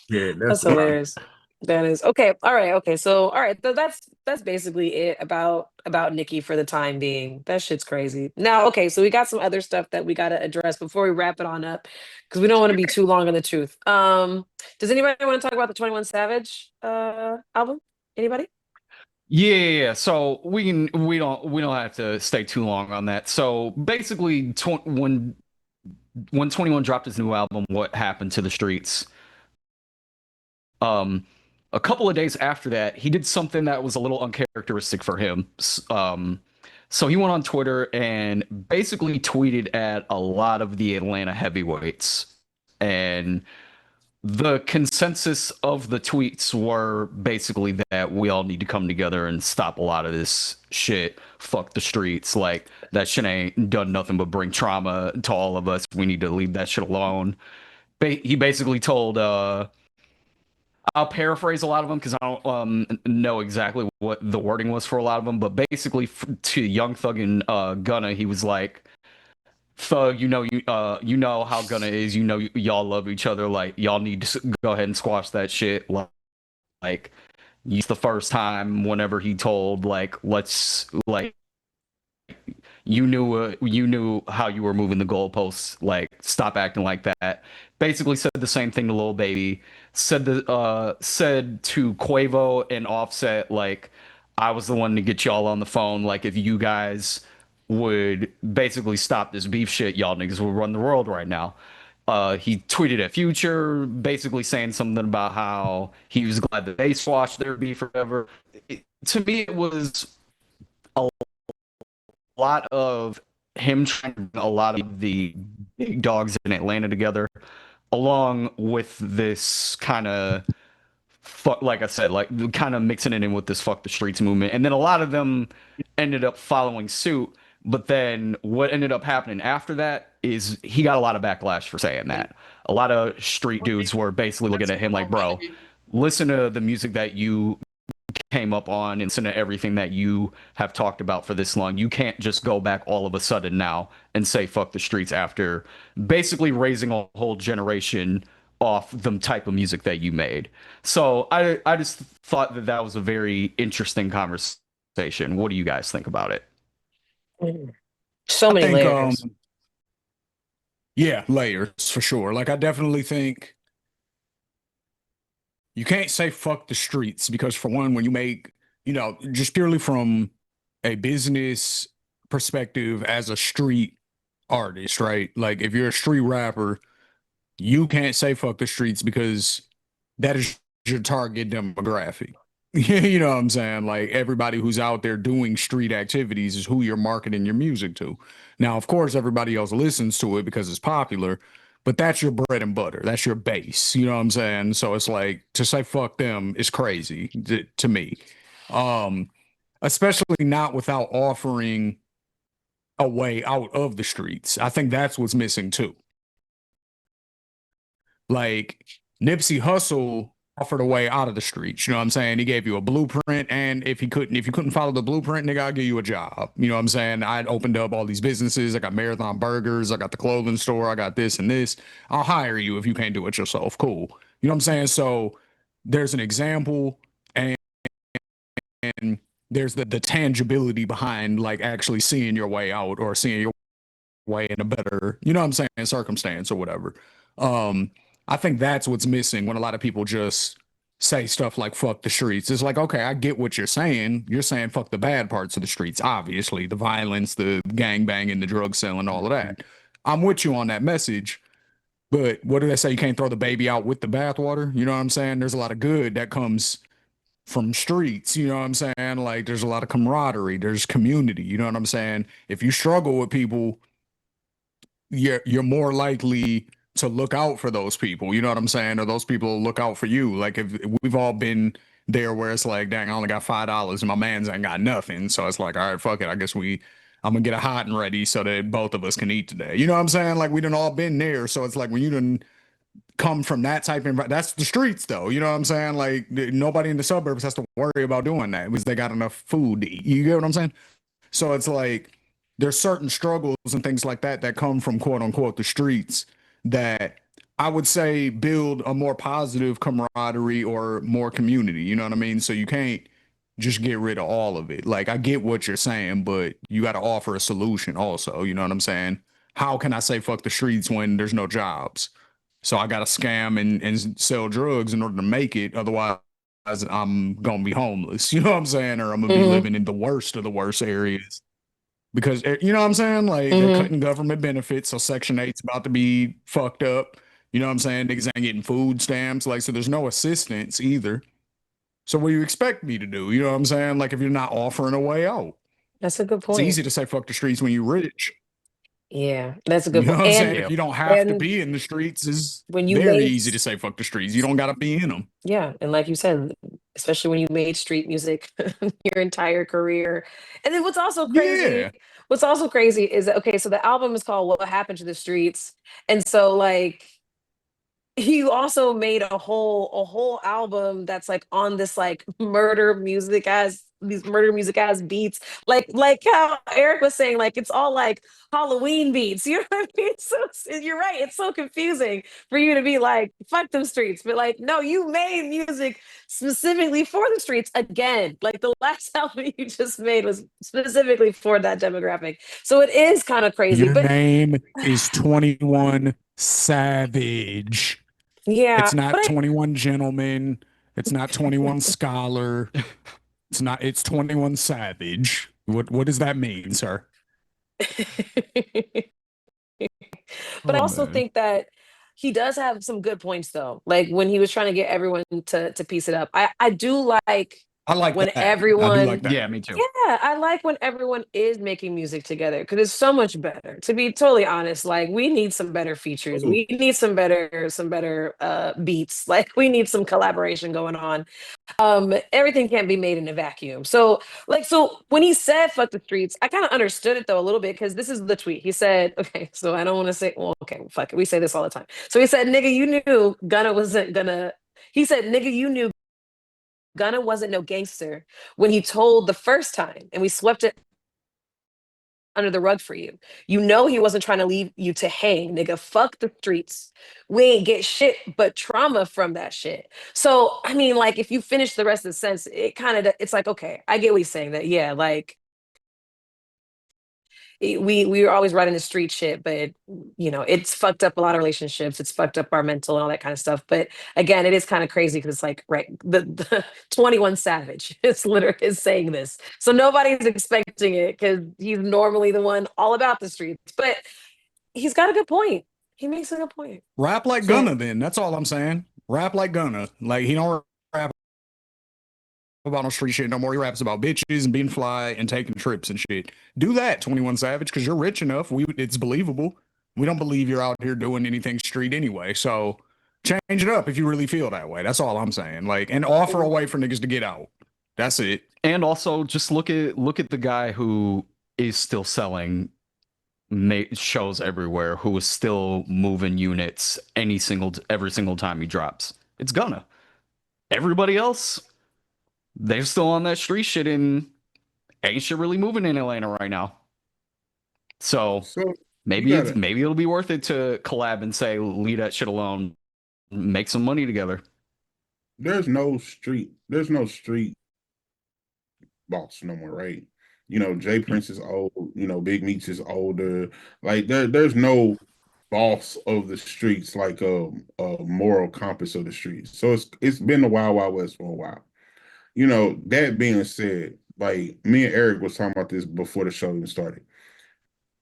yeah, That's why. hilarious. That is okay. All right. Okay. So all right. So that's basically it about Nikki for the time being. That shit's crazy. Now, okay. So we got some other stuff that we got to address before we wrap it on up because we don't want to be too long on the truth. Does anybody want to talk about the 21 Savage album? Anybody? Yeah. So we don't have to stay too long on that. So basically, when 21 dropped his new album, What Happened to the Streets? A couple of days after that, he did something that was a little uncharacteristic for him. So he went on Twitter and basically tweeted at a lot of the Atlanta heavyweights. And the consensus of the tweets were basically that we all need to come together and stop a lot of this shit. Fuck the streets. Like, that shit ain't done nothing but bring trauma to all of us. We need to leave that shit alone. He basically told I'll paraphrase a lot of them because I don't know exactly what the wording was for a lot of them, but basically to Young Thug and Gunna, he was like, "Thug, you know how Gunna is. You know y'all love each other. Like, y'all need to go ahead and squash that shit. Like, it's the first time whenever he told let's you knew how you were moving the goalposts. Like, stop acting like that." Basically said the same thing to Lil Baby. Said to Quavo and Offset, like, I was the one to get y'all on the phone. Like, if you guys would basically stop this beef shit, y'all niggas will run the world right now. He tweeted at Future, basically saying something about how he was glad that they squashed their beef forever. To me, it was a lot of him trying to bring a lot of the big dogs in Atlanta together, along with this kind of like I said, like kind of mixing it in with this fuck the streets movement. And then a lot of them ended up following suit. But then what ended up happening after that is he got a lot of backlash for saying that. A lot of street dudes were basically looking at him like, bro, listen to the music that you came up on and listen to everything that you have talked about for this long. You can't just go back all of a sudden now and say fuck the streets after basically raising a whole generation off the type of music that you made. So I just thought that that was a very interesting conversation. What do you guys think about it? So I many think, layers. yeah, layers for sure. Like, I definitely think you can't say fuck the streets because, for one, when you make, just purely from a business perspective as a street artist, right? Like, if you're a street rapper, you can't say fuck the streets because that is your target demographic. You know what I'm saying? Like, everybody who's out there doing street activities is who you're marketing your music to. Now, of course, everybody else listens to it because it's popular, but that's your bread and butter. That's your base. You know what I'm saying? So it's like, to say fuck them is crazy to me. Especially not without offering a way out of the streets. I think that's what's missing too. Like, Nipsey Hussle offered a way out of the streets. You know what I'm saying? He gave you a blueprint, and if you couldn't follow the blueprint, nigga, I'll give you a job. You know what I'm saying? I opened up all these businesses. I got Marathon Burgers. I got the clothing store. I got this and this. I'll hire you if you can't do it yourself. Cool. You know what I'm saying? So there's an example, and there's the tangibility behind, like, actually seeing your way out or seeing your way in a better, you know what I'm saying, circumstance or whatever. I think that's what's missing when a lot of people just say stuff like fuck the streets. It's like, okay, I get what you're saying. You're saying fuck the bad parts of the streets, obviously, the violence, the gang banging, the drug selling, all of that. I'm with you on that message. But what do they say? You can't throw the baby out with the bathwater. You know what I'm saying? There's a lot of good that comes from streets, you know what I'm saying? Like there's a lot of camaraderie, there's community, you know what I'm saying? If you struggle with people, you're more likely to look out for those people, you know what I'm saying? Or those people look out for you. Like if we've all been there where it's like, dang, I only got $5 and my man's ain't got nothing. So it's like, all right, fuck it. I guess I'm gonna get a hot and ready so that both of us can eat today. You know what I'm saying? Like we done all been there. So it's like when you done come from that type of that's the streets though, you know what I'm saying? Like nobody in the suburbs has to worry about doing that because they got enough food to eat. You get what I'm saying? So it's like there's certain struggles and things like that that come from quote unquote the streets that I would say build a more positive camaraderie or more community. You know what I mean? So you can't just get rid of all of it. Like I get what you're saying, but you got to offer a solution also. You know what I'm saying? How can I say fuck the streets when there's no jobs? So I got to scam and sell drugs in order to make it. Otherwise, I'm gonna be homeless. You know what I'm saying? Or I'm gonna be Hmm. living in the worst of the worst areas because you know what I'm saying? Like they're Hmm. cutting government benefits, so Section 8's about to be fucked up. You know what I'm saying? Niggas ain't getting food stamps, like so. There's no assistance either. So what do you expect me to do? You know what I'm saying? Like if you're not offering a way out, That's a good it's point. easy to say fuck the streets when you're rich. Yeah, that's a good You know point. what I'm saying? If Yeah. you don't have to And be in the streets, is when you very made easy to say fuck the streets. You don't got to be in them. Yeah, and like you said, especially when you made street music your entire career. And then Yeah. what's also crazy is that okay, so the album is called What Happened to the Streets. And so like you also made a whole album that's like on this like murder music as these murder music as beats like how Eric was saying like it's all like Halloween beats, you know what I mean? You're right, it's so confusing for you to be like fuck them streets, but like no, you made music specifically for the streets again. Like the last album you just made was specifically for that demographic, so it is kind of crazy, Your but name is 21 Savage. yeah, It's not but 21 Gentleman. It's not 21 Scholar. It's not, it's 21 Savage. What does that mean, sir? I But I Oh also man. think that he does have some good points though. Like when he was trying to get everyone to piece it up. I do like I like when that. I do like everyone that. Yeah, me too. yeah, I like when everyone is making music together because it's so much better. To be totally honest, like we need some better features. Ooh, We need some better beats. Like we need some collaboration going on. Everything can't be made in a vacuum. So like so when he said fuck the streets, I kind of understood it though a little bit because this is the tweet. He said, okay, so I don't want to say, well, okay, well, fuck it. We say this all the time. So he said, nigga, you knew Gunna wasn't gonna he said, nigga, you knew Gunna wasn't no gangster when he told the first time and we swept it under the rug for you. You know he wasn't trying to leave you to hang, nigga. Fuck the streets. We ain't get shit but trauma from that shit. So I mean, like, if you finish the rest of the sentence, it kind of it's like, okay, I get what he's saying that, yeah, like we were always running the street shit, but it's fucked up a lot of relationships. It's fucked up our mental and all that kind of stuff. But again, it is kind of crazy because it's like right, the 21 Savage is literally is saying this, so nobody's expecting it because he's normally the one all about the streets. But he's got a good point. He makes a good point. Rap like So Gunna, then. That's all I'm saying. Rap like Gunna. Like he don't rap about no street shit no more. He raps about bitches and being fly and taking trips and shit. Do that, 21 Savage, because you're rich enough. It's believable. We don't believe you're out here doing anything street anyway. So change it up if you really feel that way. That's all I'm saying. Like, and offer a way for niggas to get out. That's it. And also just look at the guy who is still selling shows everywhere, who is still moving units every single time he drops. It's Gunna. Everybody else, they're still on that street shit and ain't shit really moving in Atlanta right now. So so you maybe gotta. maybe it'll be worth it to collab and say leave that shit alone, make some money together. There's no street boss no more, right? Jay Prince is old. Big Meats is older. Like there's no boss of the streets, like a moral compass of the streets. So it's been the Wild Wild West for a while. That being said, like me and Eric was talking about this before the show even started.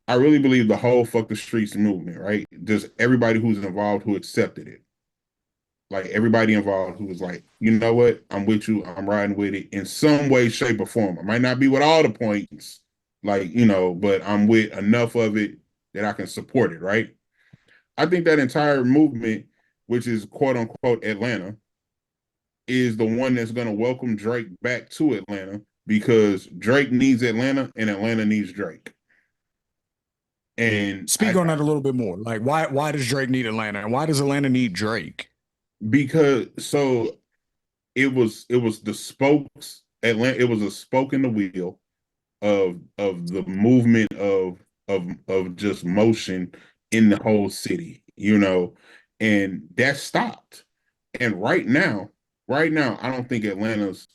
I really believe the whole fuck the streets movement, right? Just everybody who's involved who accepted it. like everybody involved who was like, you know what, I'm with you, I'm riding with it in some way, shape, or form. I might not be with all the points, like, but I'm with enough of it that I can support it, right? I think that entire movement, which is quote unquote Atlanta, is the one that's going to welcome Drake back to Atlanta because Drake needs Atlanta and Atlanta needs Drake. And Speak on that a little bit more. Like, why does Drake need Atlanta, and why does Atlanta need Drake? Because so it was the spokes Atlanta. It was a spoke in the wheel of the movement of just motion in the whole city, and that stopped. And right now, I don't think Atlanta's.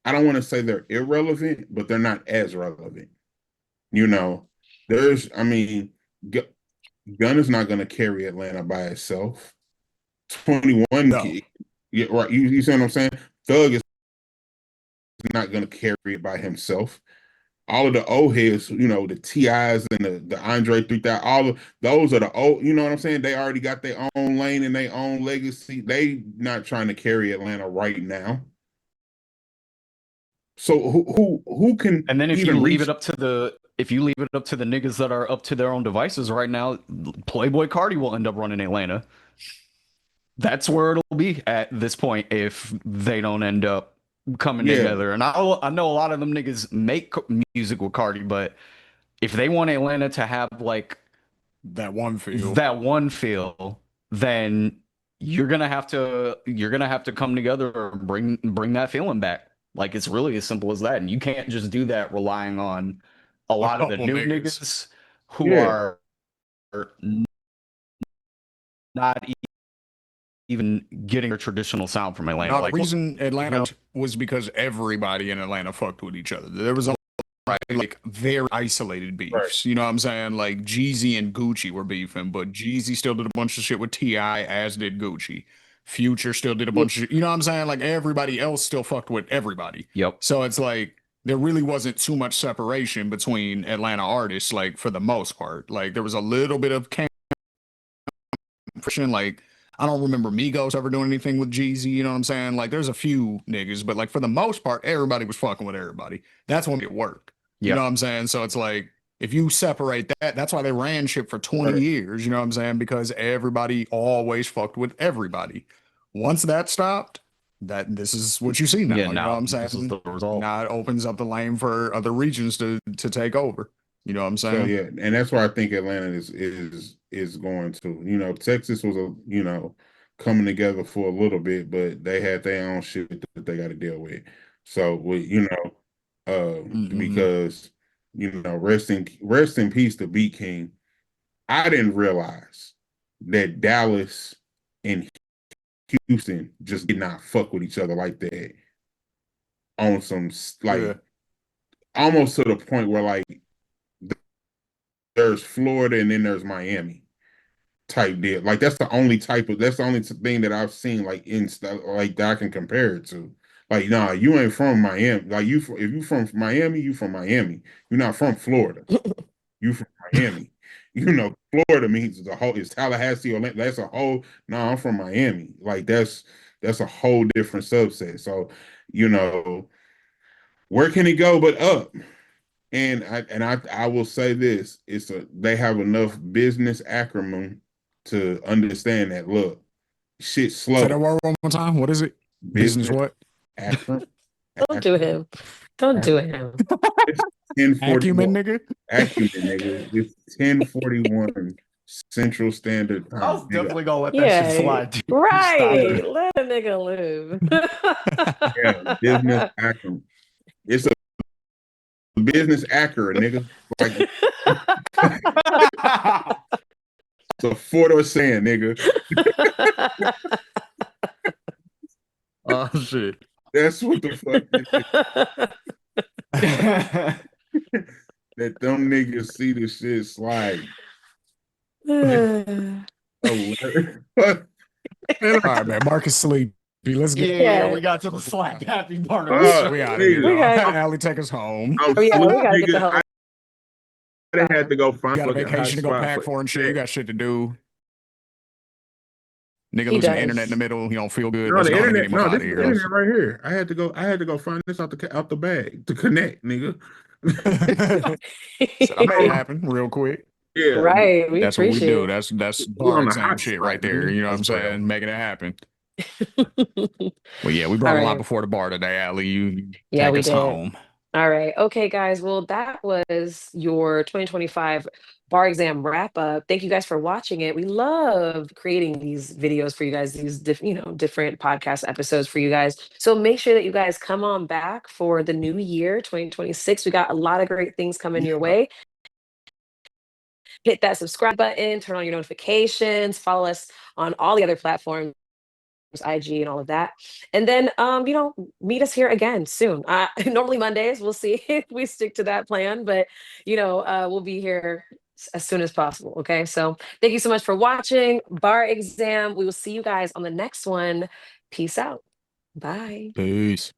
I don't want to say they're irrelevant, but they're not as relevant. There's, I mean, Gunna's not going to carry Atlanta by itself. 21, No. Yeah, right. You see what I'm saying? Thug is not going to carry it by himself. All of the old heads, the TIs and the Andre 3000, all of those are the old, you know what I'm saying? They already got their own lane and their own legacy. They not trying to carry Atlanta right now. So who can? And then if even you leave reach- it up to the niggas that are up to their own devices right now, Playboy Cardi will end up running Atlanta. That's where it'll be at this point if they don't end up coming together. And I know a lot of them niggas make music with Cardi, but if they want Atlanta to have like that one feel, then you're gonna have to come together or bring that feeling back. Like, it's really as simple as that. And you can't just do that relying on a lot of the couple new niggas. niggas who are not even getting a traditional sound from Atlanta. No, Like, the reason Atlanta was because everybody in Atlanta fucked with each other. There was like very isolated beefs. Right. You know what I'm saying? Like Jeezy and Gucci were beefing, but Jeezy still did a bunch of shit with T.I., as did Gucci. Future still did a bunch of, you know what I'm saying? Like everybody else still fucked with everybody. Yep. So it's like there really wasn't too much separation between Atlanta artists, like for the most part. Like there was a little bit of friction. Like I don't remember Migos ever doing anything with Jeezy. You know what I'm saying? Like there's a few niggas, but like for the most part, everybody was fucking with everybody. That's when it worked. You know what I'm saying? So it's like if you separate that, that's why they ran shit for 20 years. You know what I'm saying? Because everybody always fucked with everybody. Once that stopped, this is what you see now. Yeah, you know what I'm saying? this is the result. Now it opens up the lane for other regions to take over. You know what I'm saying? So yeah, and that's why I think Atlanta is going to. Texas was coming together for a little bit, but they had their own shit that they got to deal with. So because rest in peace to Beat King. I didn't realize that Dallas and Houston just did not fuck with each other like that on some almost to the point where like there's Florida and then there's Miami type deal. Like that's the only thing that I've seen like in stuff like that I can compare it to. Like, nah, you ain't from Miami. Like if you from Miami, you from Miami. You're not from Florida. You from Miami. Florida means the whole is Tallahassee or that's a whole. No, I'm from Miami. Like that's a whole different subset. So, where can it go but up? And I will say this: they have enough business acumen to understand that. Look, shit's slow. Say that word one more time. What is it? Business what? Acumen. Don't do him. Don't do him. It's 1041. Acumen, nigga. Acumen, nigga. It's 1041 Central Standard Time. I was definitely gonna let that Yeah, shit slide. Dude. right. Stop. Let a nigga live. Yeah, business acumen. It's a business accurate, nigga. Like it's a Fort or sand, nigga. Oh shit. That's what the fuck. That them niggas see the shit slide. All right, man. Marcus sleepy. Let's get Yeah. we got to the slap happy part of we out of here. We got- Allie, take us home. I'm we gotta sleepy, get the nigga. hell- I had to go find You got a fucking vacation to go hotspot pack for and shit. You got shit to do. Nigga He losing the internet in the does. middle. He don't feel good. No, Let's the go on and get internet. him up No, out this of is the here. internet right here. I had to go find this out the bag to connect, nigga. Said, I made it Oh, happen real quick. yeah, Right. We That's what we do. appreciate That's we bar on the exam hot shit spot, right there. nigga. You know what I'm That's real. saying? Making it happen. it. Well, yeah, we All brought a lot right. before the bar today, Ali. You Yeah, take we us did. home. All right. Okay, guys. Well, that was your 2025 bar exam wrap up. Thank you guys for watching it. We love creating these videos for you guys, these different podcast episodes for you guys. So make sure that you guys come on back for the new year, 2026. We got a lot of great things coming your Yeah. way. Hit that subscribe button, turn on your notifications, follow us on all the other platforms. IG and all of that. And then meet us here again soon. Normally Mondays, we'll see if we stick to that plan, but we'll be here as soon as possible. Okay. So thank you so much for watching Bar Exam. We will see you guys on the next one. Peace out. Bye. Peace.